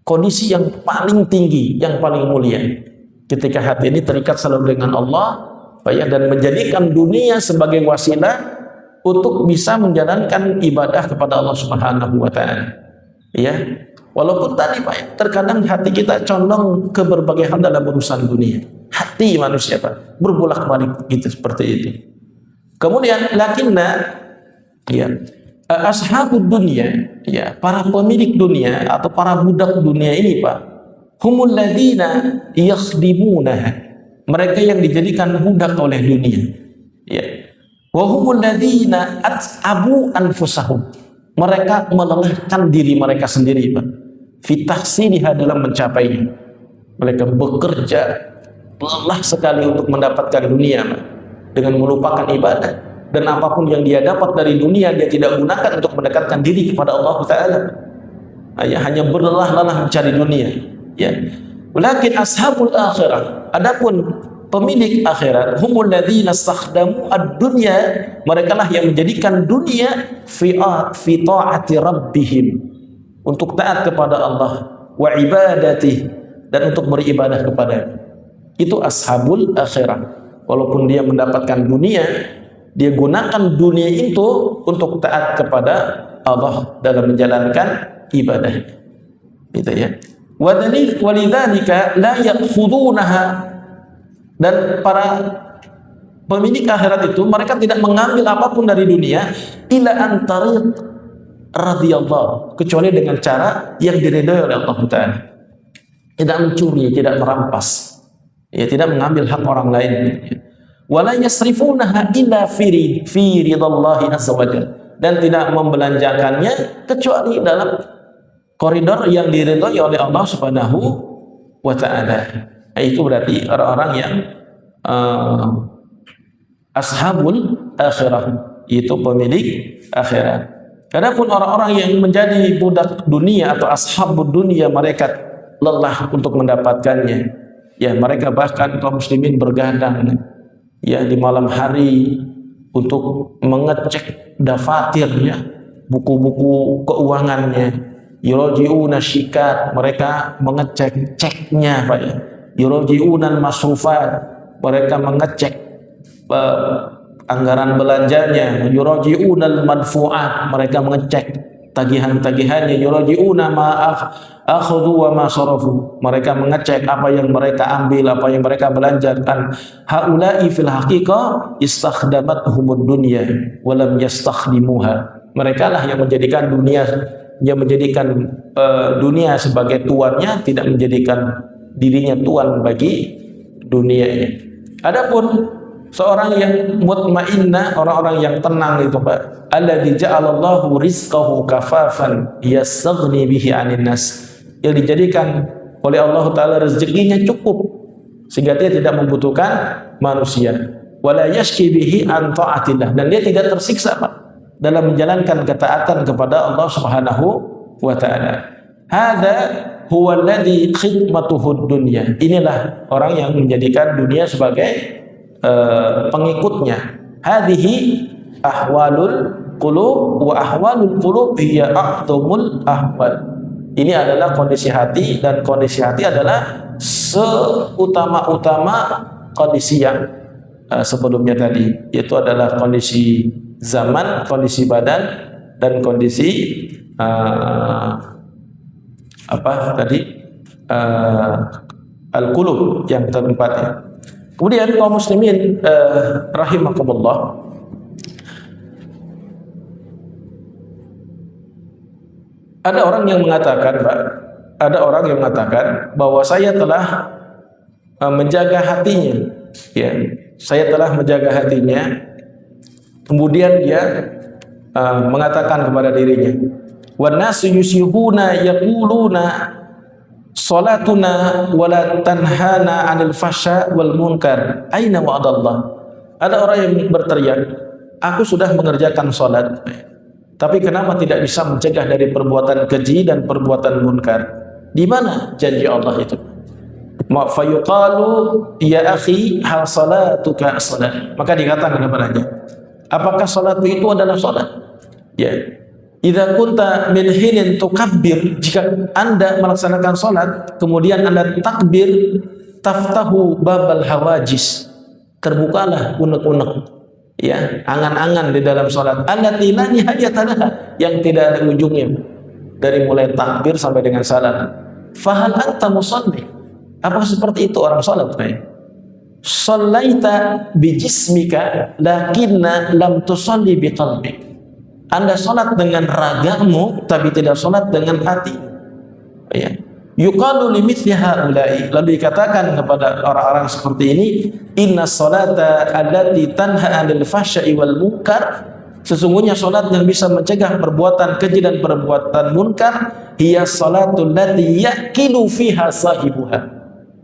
A: Kondisi yang paling tinggi, yang paling mulia. Ketika hati ini terikat selalu dengan Allah, Pak, ya, dan menjadikan dunia sebagai wasilah untuk bisa menjalankan ibadah kepada Allah Subhanahu wa taala. Ya. Walaupun tadi, Pak, terkadang hati kita condong ke berbagai hal dalam urusan dunia. Hati manusia, Pak, berbolak-balik gitu seperti itu. Kemudian lakinna, ya, ashabud dunia, ya, para pemilik dunia atau para budak dunia ini, Pak, humul ladzina yakhdimunaha. Mereka yang dijadikan budak oleh dunia. Ya. Wa humul ladzina at'abu anfusahum. Mereka melelahkan diri mereka sendiri, Pak. Fitahsiniha, dalam mencapainya. Mereka bekerja lelah sekali untuk mendapatkan dunia, Pak, dengan melupakan ibadah, dan apapun yang dia dapat dari dunia dia tidak gunakan untuk mendekatkan diri kepada Allah Ta'ala. Ya, hanya berlelah-lelah mencari dunia. Ya. Walakin ashabul akhirah, adapun pemilik akhirat, humul ladzina stakhdamu ad-dunya, mereka lah yang menjadikan dunia fi ta'ati rabbihim, untuk taat kepada Allah, wa ibadati, dan untuk beribadah kepada. Itu ashabul akhirah. Walaupun dia mendapatkan dunia, dia gunakan dunia itu untuk taat kepada Allah dalam menjalankan ibadah. Itu ya. Walidzalika la ya'khudunaha, dan para pemilik akhirat itu mereka tidak mengambil apapun dari dunia ila antariq radhiyallahu, kecuali dengan cara yang diridhai oleh Allah Ta'ala. Tidak mencuri, tidak merampas, ya, tidak mengambil hak orang lain. Wala yasrifunaha illa fi ridallahi azza wajalla, dan tidak membelanjakannya kecuali dalam koridor yang diridhai oleh Allah Subhanahu wa Ta'ala. Itu berarti orang-orang yang ashabul akhirah, itu pemilik akhirat. Adapun orang-orang yang menjadi budak dunia atau ashabud dunia, mereka lelah untuk mendapatkannya. Ya, mereka bahkan kaum muslimin bergadang, ya, di malam hari untuk mengecek dafatirnya, buku-buku keuangannya. Yuraji'una syikat, mereka mengecek ceknya, Pak, ya. Yuraji'una masrufat, mereka mengecek anggaran belanjanya. Yuraji'una madfu'at, mereka mengecek tagihan-tagihannya. Yuraji'una ma akhadhu wa ma sarafu, mereka mengecek apa yang mereka ambil, apa yang mereka belanjakan. Haula'i fil haqiqah istakhdamathumud dunya wa lam yastakhdimuha. Mereka lah yang menjadikan dunia, dunia sebagai tuannya, tidak menjadikan dirinya tuan bagi dunia. Adapun seorang yang mutmainnah, orang-orang yang tenang itu, Pak, alladzi ja'alallahu rizqahu kafafan yastaghni bihi 'anil nas, yang dijadikan oleh Allah Ta'ala rezekinya cukup sehingga dia tidak membutuhkan manusia. Wala yashki bihi an ta'atillah, dan dia tidak tersiksa, Pak, dalam menjalankan ketaatan kepada Allah Subhanahu wa Ta'ala. Hadza huwa alladzi khidmatuhud dunya. Inilah orang yang menjadikan dunia sebagai pengikutnya. Hadhihi ahwalul qulub wa ahwalul qulub hiya a'dhamul ahwal. Ini adalah kondisi hati, dan kondisi hati adalah seutama-utama kondisi yang sebelumnya tadi, yaitu adalah kondisi zaman, kondisi badan, dan kondisi al-qulub yang terempatnya. Kemudian kaum muslimin rahimakumullah, ada orang yang mengatakan, Pak, ada orang yang mengatakan bahwa saya telah menjaga hatinya, ya, saya telah menjaga hatinya. Kemudian dia mengatakan kepada dirinya, wan nasu yusihuna yaquluna salatuna wala tanhana 'anil fahsya wal munkar, aina wa'dallah. Ada orang yang berteriak, aku sudah mengerjakan salat, Tapi kenapa tidak bisa mencegah dari perbuatan keji dan perbuatan munkar? Di mana janji Allah itu? Fayuqalu ya akhi hal salatuka salat. Maka dikatakan kepadanya, apakah salatmu itu adalah salat? Ya. Idza kunta min hinin tukabbir, jika Anda melaksanakan salat kemudian Anda takbir, taftahu babal hawajis, terbukalah unek-unek, ya, angan-angan di dalam salat. Allati la nihayatalah, yang tidak ada ujungnya, dari mulai takbir sampai dengan salat. Fahal anta musalli? Apakah seperti itu orang salat? Shallaita bi jismika lakinna lam tusalli bi qalbik. Anda salat dengan ragamu tapi tidak salat dengan hati. Ya. Yuqalu limithli haula'i, lalu dikatakan kepada orang-orang seperti ini, inna salata allati tanha 'anil fahsya'i wal munkar, sesungguhnya salat yang bisa mencegah perbuatan keji dan perbuatan munkar, hiya salatul lati yaqilu fiha sahibuha,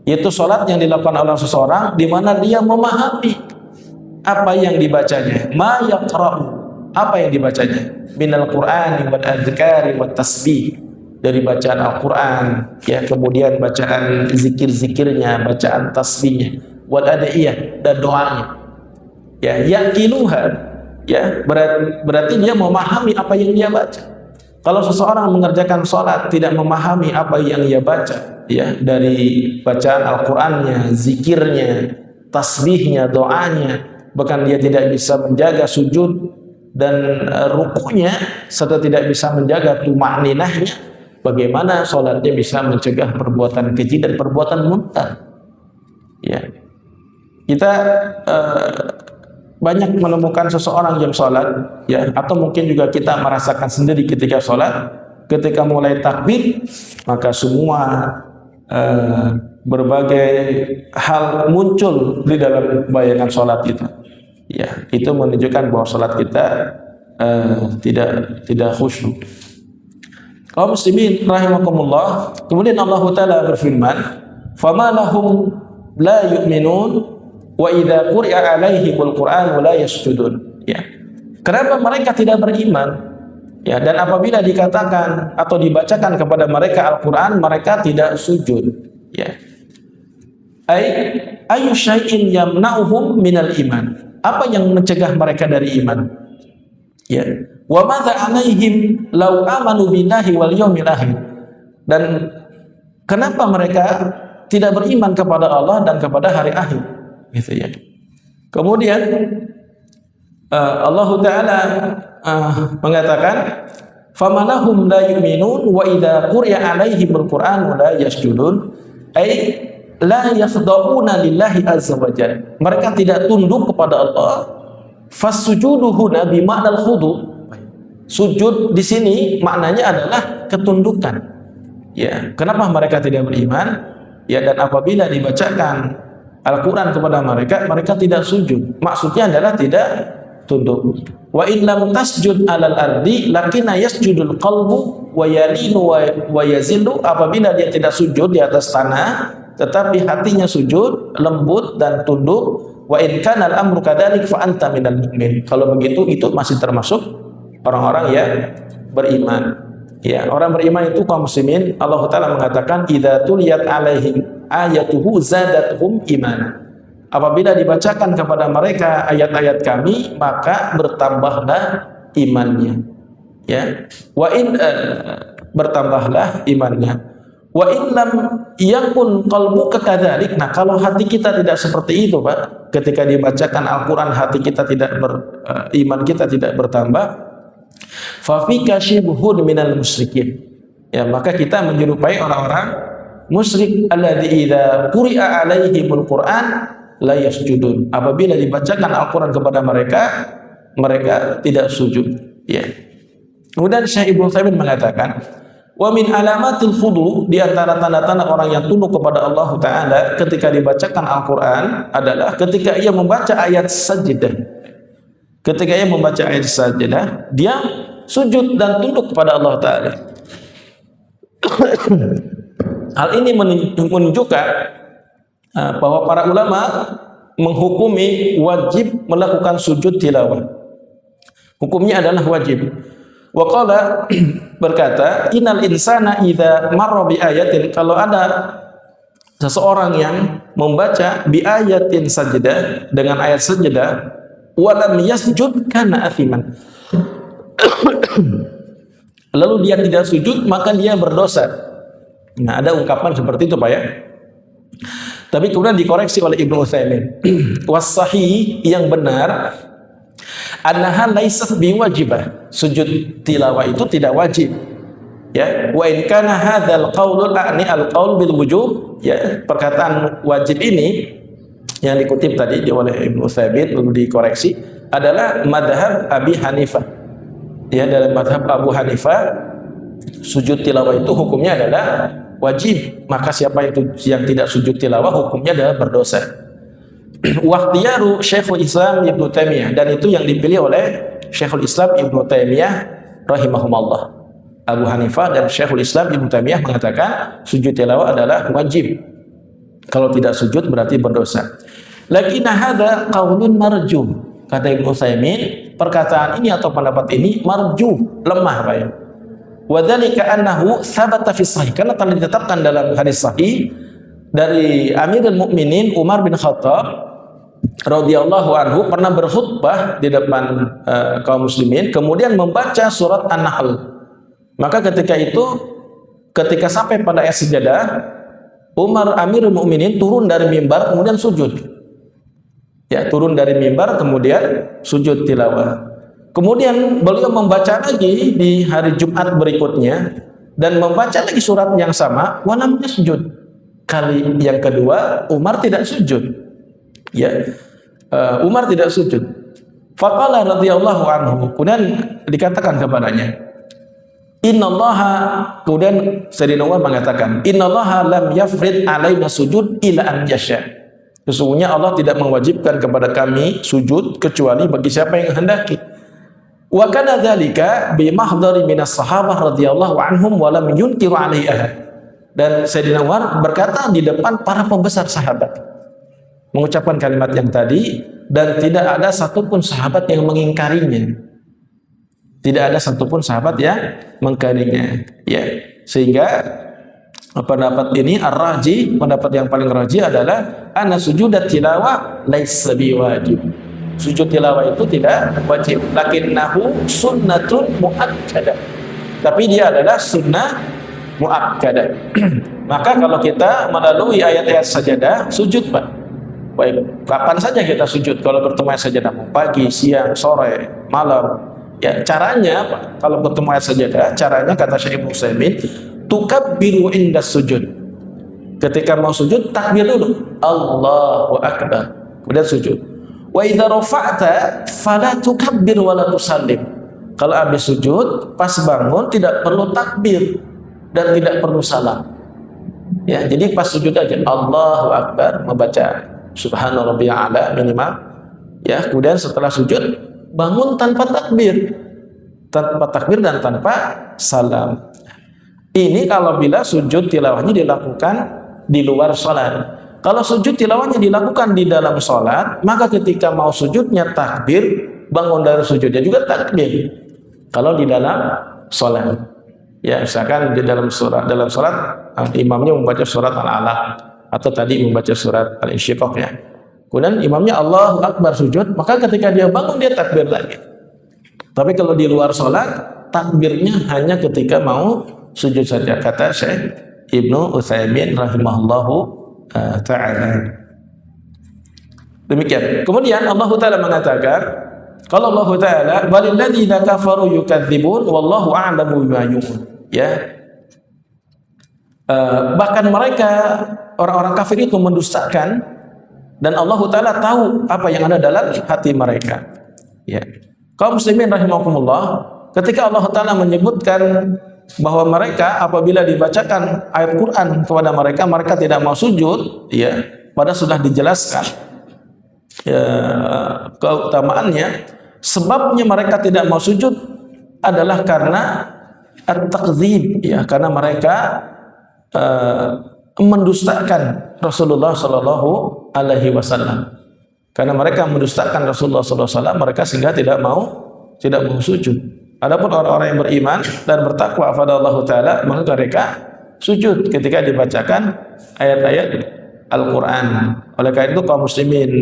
A: yaitu salat yang dilakukan oleh seseorang di mana dia memahami apa yang dibacanya, ma yaqra'u, apa yang dibacanya, minal qur'ani wal adzkari wat tasbih, dari bacaan Al-Quran, ya, kemudian bacaan zikir-zikirnya, bacaan tasbihnya, wal adiyah, dan doanya. Ya, yaqiluha, ya, berarti dia memahami apa yang dia baca. Kalau seseorang mengerjakan sholat tidak memahami apa yang ia baca, ya, dari bacaan Al-Qurannya, zikirnya, tasbihnya, doanya, bahkan dia tidak bisa menjaga sujud dan rukunya, serta tidak bisa menjaga tumakninahnya, bagaimana sholatnya bisa mencegah perbuatan keji dan perbuatan munkar? Ya, kita banyak menemukan seseorang yang sholat, ya, atau mungkin juga kita merasakan sendiri ketika sholat, ketika mulai takbir, maka semua berbagai hal muncul di dalam bayangan sholat itu. Ya, itu menunjukkan bahwa sholat kita tidak khusyuk. Kaum muslimin rahimakumullah, kemudian Allah Ta'ala berfirman, fama lahum la yu'minun wa idza quri'a 'alaihimul Qur'an la yasjudun. Ya. Kenapa mereka tidak beriman? Ya, dan apabila dikatakan atau dibacakan kepada mereka Al-Qur'an, mereka tidak sujud. Ya. Ayu syai'in yamna'uhum minal iman. Apa yang mencegah mereka dari iman? Ya. Wa madza 'alaihim law amanu billahi wal yawmil akhir. Dan kenapa mereka tidak beriman kepada Allah dan kepada hari akhir? Gitu ya. Kemudian Allah Ta'ala mengatakan, famanahum la yu'minun wa idza quri'a 'alaihimul Qur'an la yasjudun, ay la yakhda'una lillahi azza wa jalla. Mereka tidak tunduk kepada Allah. Fasujuduhu bi ma'nal khudu'. Sujud di sini maknanya adalah ketundukan. Ya, kenapa mereka tidak beriman? Ya, dan apabila dibacakan Al-Quran kepada mereka, mereka tidak sujud. Maksudnya adalah tidak tunduk. Wa in lam tasjud 'alal ardi lakinna yasjudul qalbu wa yalinu wa yazillu. Apabila dia tidak sujud di atas tanah, tetapi hatinya sujud, lembut dan tunduk. Wa in kana al-amru kadzalik fa anta minal mu'min. Kalau begitu itu masih termasuk orang-orang yang beriman. Ya, orang beriman itu kaum muslimin, Allah Ta'ala mengatakan idza tuliyat 'alaihim ayatuhu zadatuhum imana. Apabila dibacakan kepada mereka ayat-ayat kami, maka bertambahlah imannya. Ya, wa in bertambahlah imannya. Wa in lam yakun qalbuka kadzalik. Nah, kalau hati kita tidak seperti itu, Pak, ketika dibacakan Al-Qur'an hati kita tidak iman kita tidak bertambah, fa fika shibhun minal musyrikin. Ya, maka kita menyerupai orang-orang musyrik alladzi idza quri'a 'alaihimul Qur'an la yasjudun. Apabila dibacakan Al-Qur'an kepada mereka, mereka tidak sujud. Ya. Kemudian Syekh Ibnu Utsaimin mengatakan, wa min alamatil khudu, di antara tanda-tanda orang yang tunduk kepada Allah Ta'ala ketika dibacakan Al-Quran adalah ketika ia membaca ayat sajdah. Ketika ia membaca ayat sajdah, dia sujud dan tunduk kepada Allah Ta'ala. Hal ini menunjukkan bahwa para ulama menghukumi wajib melakukan sujud tilawah. Hukumnya adalah wajib. Wa qala berkata, innal insana idza marra bi ayatin, kalau ada seseorang yang membaca bi ayatin sajdah, dengan ayat sajdah, wa lam yasjud kana athiman, lalu dia tidak sujud maka dia berdosa. Nah, ada ungkapan seperti itu Pak ya. Tapi kemudian dikoreksi oleh Ibnu Utsaimin. Was-sahih, yang benar, annaha laysat biwajibah. Sujud tilawah itu tidak wajib. Ya, wa in kana hadzal qaulul a'ni al-qaul bil wujub, ya, perkataan wajib ini yang dikutip tadi oleh Ibnu Utsaimin lalu dikoreksi adalah madhab Abi Hanifah. Ya, dalam madhab Abu Hanifah sujud tilawah itu hukumnya adalah wajib, maka siapa yang tidak sujud tilawah hukumnya adalah berdosa. Waqtiyaru Syekhul Islam Ibnu Taimiyah, dan itu yang dipilih oleh Syekhul Islam Ibnu Taimiyah rahimahumullah. Abu Hanifah dan Syekhul Islam Ibnu Taimiyah mengatakan sujud tilawah adalah wajib. Kalau tidak sujud berarti berdosa. Lakinna hadza qaulun marjuh. Kata Ibnu Utsaimin, perkataan ini atau pendapat ini marjuh, lemah Pak ya. Wa dzalika annahu tsabata fi sahih, karena telah ditetapkan dalam hadis sahih dari Amirul Mukminin Umar bin Khattab radhiyallahu anhu pernah berkhutbah di depan kaum muslimin, kemudian membaca surat An-Nahl. Maka ketika itu, ketika sampai pada ayat sejadah, Umar Amirul Mukminin turun dari mimbar kemudian sujud. Ya, turun dari mimbar kemudian sujud tilawah. Kemudian beliau membaca lagi di hari Jumat berikutnya dan membaca lagi surat yang sama, walam yasjud. Kali yang kedua Umar tidak sujud. Ya, Umar tidak sujud. Faqala radhiyallahu anhu, kemudian dikatakan kepadanya, innallaha, kemudian Sayyidina Umar mengatakan, innallaha lam yafrid alaina sujud ila an yasha. Sesungguhnya Allah tidak mewajibkan kepada kami sujud kecuali bagi siapa yang hendaki. Wa kana dzalika bi mahdari minas sahabah radhiyallahu anhum wa lam yunkiru alaihi ahad. Dan Sayyidina Umar berkata di depan para pembesar sahabat, mengucapkan kalimat yang tadi, dan tidak ada satupun sahabat yang mengingkarinya. Tidak ada satupun sahabat yang mengingkarinya. Ya, sehingga pendapat ini ar-raji, pendapat yang paling raji adalah anna sujudat tilawah laisa biwajib. Sujud tilawah itu tidak wajib, lakinnahu sunnatun muakkadah. Tapi dia adalah sunnah muakkadah. Maka kalau kita melalui ayat-ayat sajadah, sujud Pak. Baik, kapan saja kita sujud kalau bertemu ayat sajadah, pagi, siang, sore, malam. Ya, caranya Pak, kalau bertemu ayat sajadah, caranya kata Syekh Ibnu Utsaimin, tukabbiru inda sujud. Ketika mau sujud, takbir dulu, Allahu Akbar, kemudian sujud. Wa idza rafa'ta fala tukabbir wa la tusallim. Kalau habis sujud, pas bangun tidak perlu takbir dan tidak perlu salam. Ya, jadi pas sujud aja Allahu Akbar, membaca Subhana rabbiyal a'la minimal. Ya, kemudian setelah sujud bangun tanpa takbir dan tanpa salam. Ini kalau bila sujud tilawahnya dilakukan di luar sholat. Kalau sujud tilawahnya dilakukan di dalam sholat, maka ketika mau sujudnya takbir, bangun dari sujudnya juga takbir. Kalau di dalam sholat, ya misalkan di dalam sholat imamnya membaca surat Al-Alaq atau tadi membaca surat Al-Insyiqaq ya. Kemudian imamnya Allahu Akbar sujud, maka ketika dia bangun dia takbir lagi. Tapi kalau di luar sholat, takbirnya hanya ketika mau sujud saja, kata Syekh Ibnu Utsaimin rahimahullahu ta'ala. Demikian. Kemudian Allah Ta'ala mengatakan, kalau Allah Ta'ala, walilladzina kafaru yukadzibun wallahu a'lamu bima yu'un. Ya. Bahkan mereka orang-orang kafir itu mendustakan, dan Allah Ta'ala tahu apa yang ada dalam hati mereka. Ya. Kaum muslimin rahimakumullah, ketika Allah Ta'ala menyebutkan bahwa mereka apabila dibacakan ayat Quran kepada mereka, mereka tidak mau sujud, ya, padahal sudah dijelaskan ya, keutamaannya. Sebabnya mereka tidak mau sujud adalah karena at-takdzib, ya, karena mereka mendustakan Rasulullah Shallallahu Alaihi Wasallam. Karena mereka mendustakan Rasulullah Sallallahu Alaihi Wasallam, mereka sehingga tidak mau sujud. Adapun orang-orang yang beriman dan bertakwa kepada Allah Ta'ala, maka mereka sujud ketika dibacakan ayat-ayat Al-Quran. Oleh karena itu kaum muslimin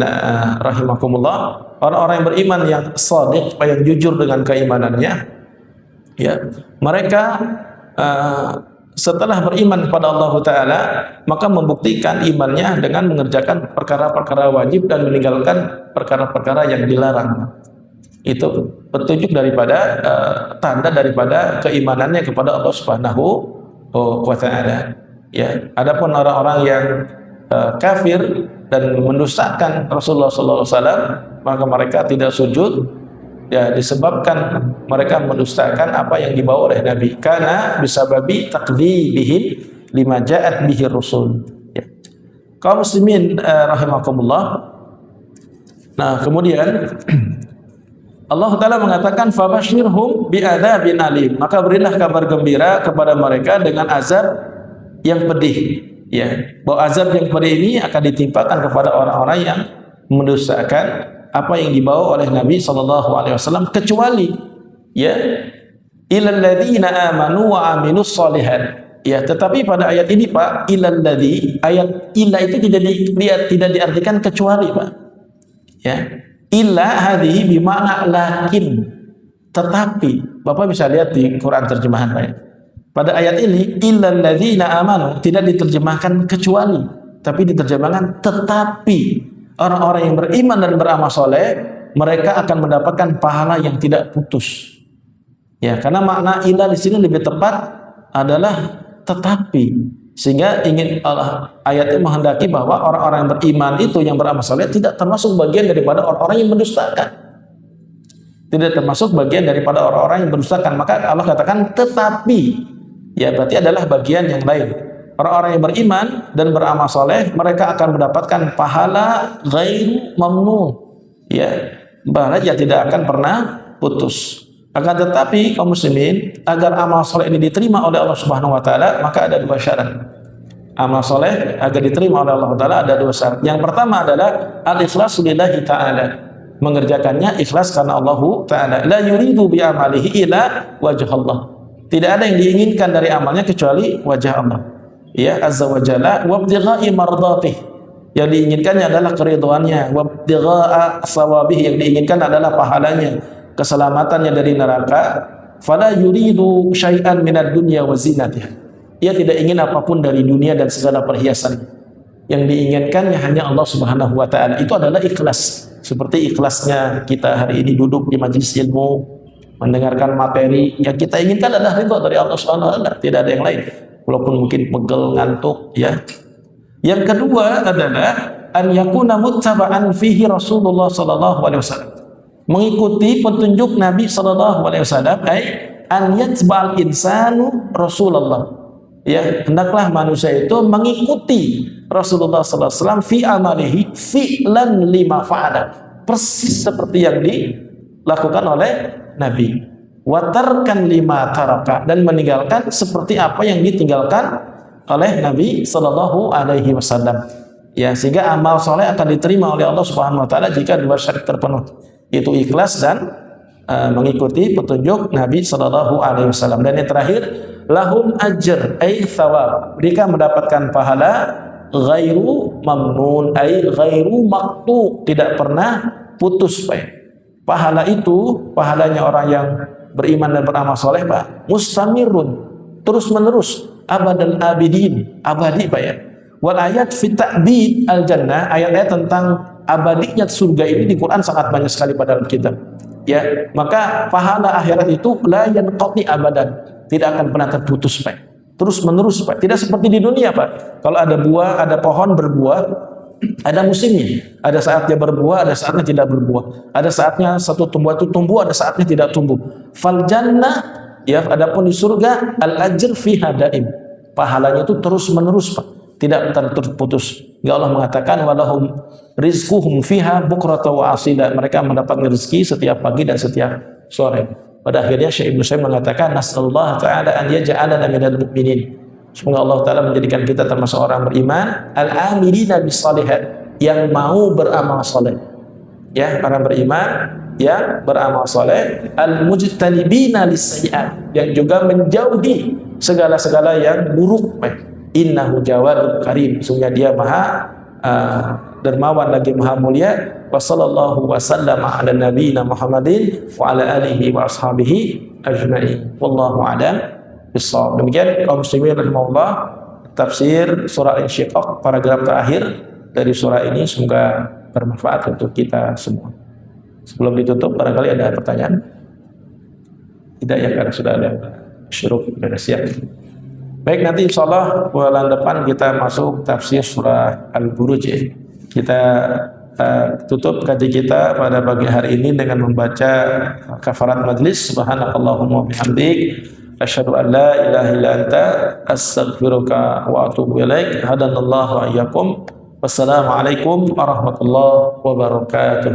A: rahimakumullah, orang-orang yang beriman yang shadiq, yang jujur dengan keimanannya, ya, mereka setelah beriman kepada Allah Ta'ala, maka membuktikan imannya dengan mengerjakan perkara-perkara wajib dan meninggalkan perkara-perkara yang dilarang. Itu petunjuk daripada tanda daripada keimanannya kepada Allah Subhanahu wa Ta'ala. Ya, adapun orang-orang yang kafir dan mendustakan Rasulullah sallallahu alaihi wasallam, maka mereka tidak sujud, ya, disebabkan mereka mendustakan apa yang dibawa oleh Nabi. Karena bisababi takdzibihim lima ja'at bihi Rasul. Ya. Kaum muslimin rahimakumullah. Nah, kemudian Allah Ta'ala mengatakan fabashirhum bi'adzabin alim, maka berilah kabar gembira kepada mereka dengan azab yang pedih, ya, bahwa azab yang pedih ini akan ditimpakan kepada orang-orang yang mendustakan apa yang dibawa oleh Nabi sallallahu alaihi wasallam, kecuali, ya, ilal ladzina amanu wa aminus shalihat. Ya, tetapi pada ayat ini Pak, ilal ladzi, ayat illa itu tidak diartikan kecuali, Pak. Ya. Illa hadhihi bima'na lakin, tetapi. Bapak bisa lihat di Quran terjemahan, Pak. Pada ayat ini illal ladzina amanu tidak diterjemahkan kecuali, tapi diterjemahkan tetapi. Orang-orang yang beriman dan beramal soleh, mereka akan mendapatkan pahala yang tidak putus. Ya, karena makna illa di sini lebih tepat adalah tetapi. Sehingga ingin ayatnya menghendaki bahwa orang-orang yang beriman itu, yang beramal soleh, tidak termasuk bagian daripada orang-orang yang mendustakan. Tidak termasuk bagian daripada orang-orang yang mendustakan. Maka Allah katakan tetapi, ya, berarti adalah bagian yang lain. Orang-orang yang beriman dan beramal soleh, mereka akan mendapatkan pahala ghairu mamnun, ya, pahala yang tidak akan pernah putus. Akan tetapi kaum muslimin, agar amal soleh ini diterima oleh Allah Subhanahu wa Ta'ala, maka ada dua syarat. Amal soleh agar diterima oleh Allah Ta'ala ada dua syarat. Yang pertama adalah al-ikhlasu lillahi ta'ala, mengerjakannya ikhlas karena Allah Ta'ala. La yuridu bi amalihi ila wajh Allah, tidak ada yang diinginkan dari amalnya kecuali wajah Allah, ya, azza wa jalla, wa ibtigha'i mardatih, yang diinginkannya adalah keridhaannya, wa ibtigha'a thawabih, yang diinginkan adalah pahalanya, keselamatannya dari neraka. Fala yuridu syai'an minad dunya wa zinatiha, ia tidak ingin apapun dari dunia dan segala perhiasan. Yang diinginkannya hanya Allah Subhanahu wa Ta'ala. Itu adalah ikhlas. Seperti ikhlasnya kita hari ini duduk di majelis ilmu, mendengarkan materi, yang kita inginkan adalah ridha dari Allah Subhanahu wa Ta'ala, tidak ada yang lain, walaupun mungkin pegel, ngantuk, ya. Yang kedua adalah an yakuna muttaba'an fihi Rasulullah sallallahu alaihi wasallam, mengikuti petunjuk Nabi sallallahu alaihi wasallam, ai an yatba'al insanu Rasulullah, ya, hendaklah manusia itu mengikuti Rasulullah sallallahu alaihi wasallam fi amalihi fi'lan lima fa'ala, persis seperti yang dilakukan oleh Nabi, wa tarkan lima taraka, dan meninggalkan seperti apa yang ditinggalkan oleh Nabi sallallahu alaihi wasallam, ya, sehingga amal soleh akan diterima oleh Allah Subhanahu wa Ta'ala jika dua syarat terpenuhi, itu ikhlas dan mengikuti petunjuk Nabi sallallahu alaihi wasallam. Dan yang terakhir, lahum ajr ay thawab, mereka mendapatkan pahala ghairu mamnun ay ghairu maqtu, tidak pernah putus, Pak. Pahala itu, pahalanya orang yang beriman dan beramal soleh, Pak, mustamirun, terus menerus, abadan abidin, abadi, Pak, ya. Wal ayat fi ta'bid al jannah, ayat-ayat tentang abadinya surga ini di Quran sangat banyak sekali pada kitab, ya. Maka pahala akhirat itu la yanqati abadan, tidak akan pernah terputus, Pak, terus menerus, Pak. Tidak seperti di dunia, Pak. Kalau ada buah, ada pohon berbuah, ada musimnya, ada saatnya berbuah, ada saatnya tidak berbuah, ada saatnya satu tumbuh itu tumbuh, ada saatnya tidak tumbuh. Fal jannah, ya, adapun di surga, al ajr fiha daim, pahalanya itu terus menerus, Pak, tidak terputus. Ya, Allah mengatakan walahum rizquhum fiha bukrata wa asila, mereka mendapatkan rezeki setiap pagi dan setiap sore. Pada akhirnya Syekh Ibnu Utsaimin mengatakan nasallahu ta'ala an yaj'alana minal mu'minin, semoga Allah Ta'ala menjadikan kita termasuk orang beriman, al-amilina bis-shalihat, yang mau beramal soleh, ya, orang beriman yang beramal soleh, al-mujtanibina lis-sayyi'at, yang juga menjauhi segala-segala yang buruk. Innahu jawadun karim, sungguh dia maha dermawan lagi maha mulia. Wa sallallahu wasallama ala nabiyina Muhammadin wa ala alihi wa ashabihi ajma'in. Wallahu a'lam bissawab. Demikian kaum muslimin rahimahullah, tafsir surah Insyiqaq, paragraf terakhir dari surah ini, semoga bermanfaat untuk kita semua. Sebelum ditutup, barangkali ada pertanyaan? Tidak ya, karena sudah ada syuruk, sudah siap. Baik, nanti insyaallah bulan depan kita masuk tafsir surah Al-Buruj. Kita tutup kaji kita pada pagi hari ini dengan membaca kafarat majlis. Subhanakallahumma bihamdik, asyhadu an la ilaha illa anta, astaghfiruka wa atubu ilaik. Hadanallahu wa iyyakum. Wassalamualaikum warahmatullahi wabarakatuh.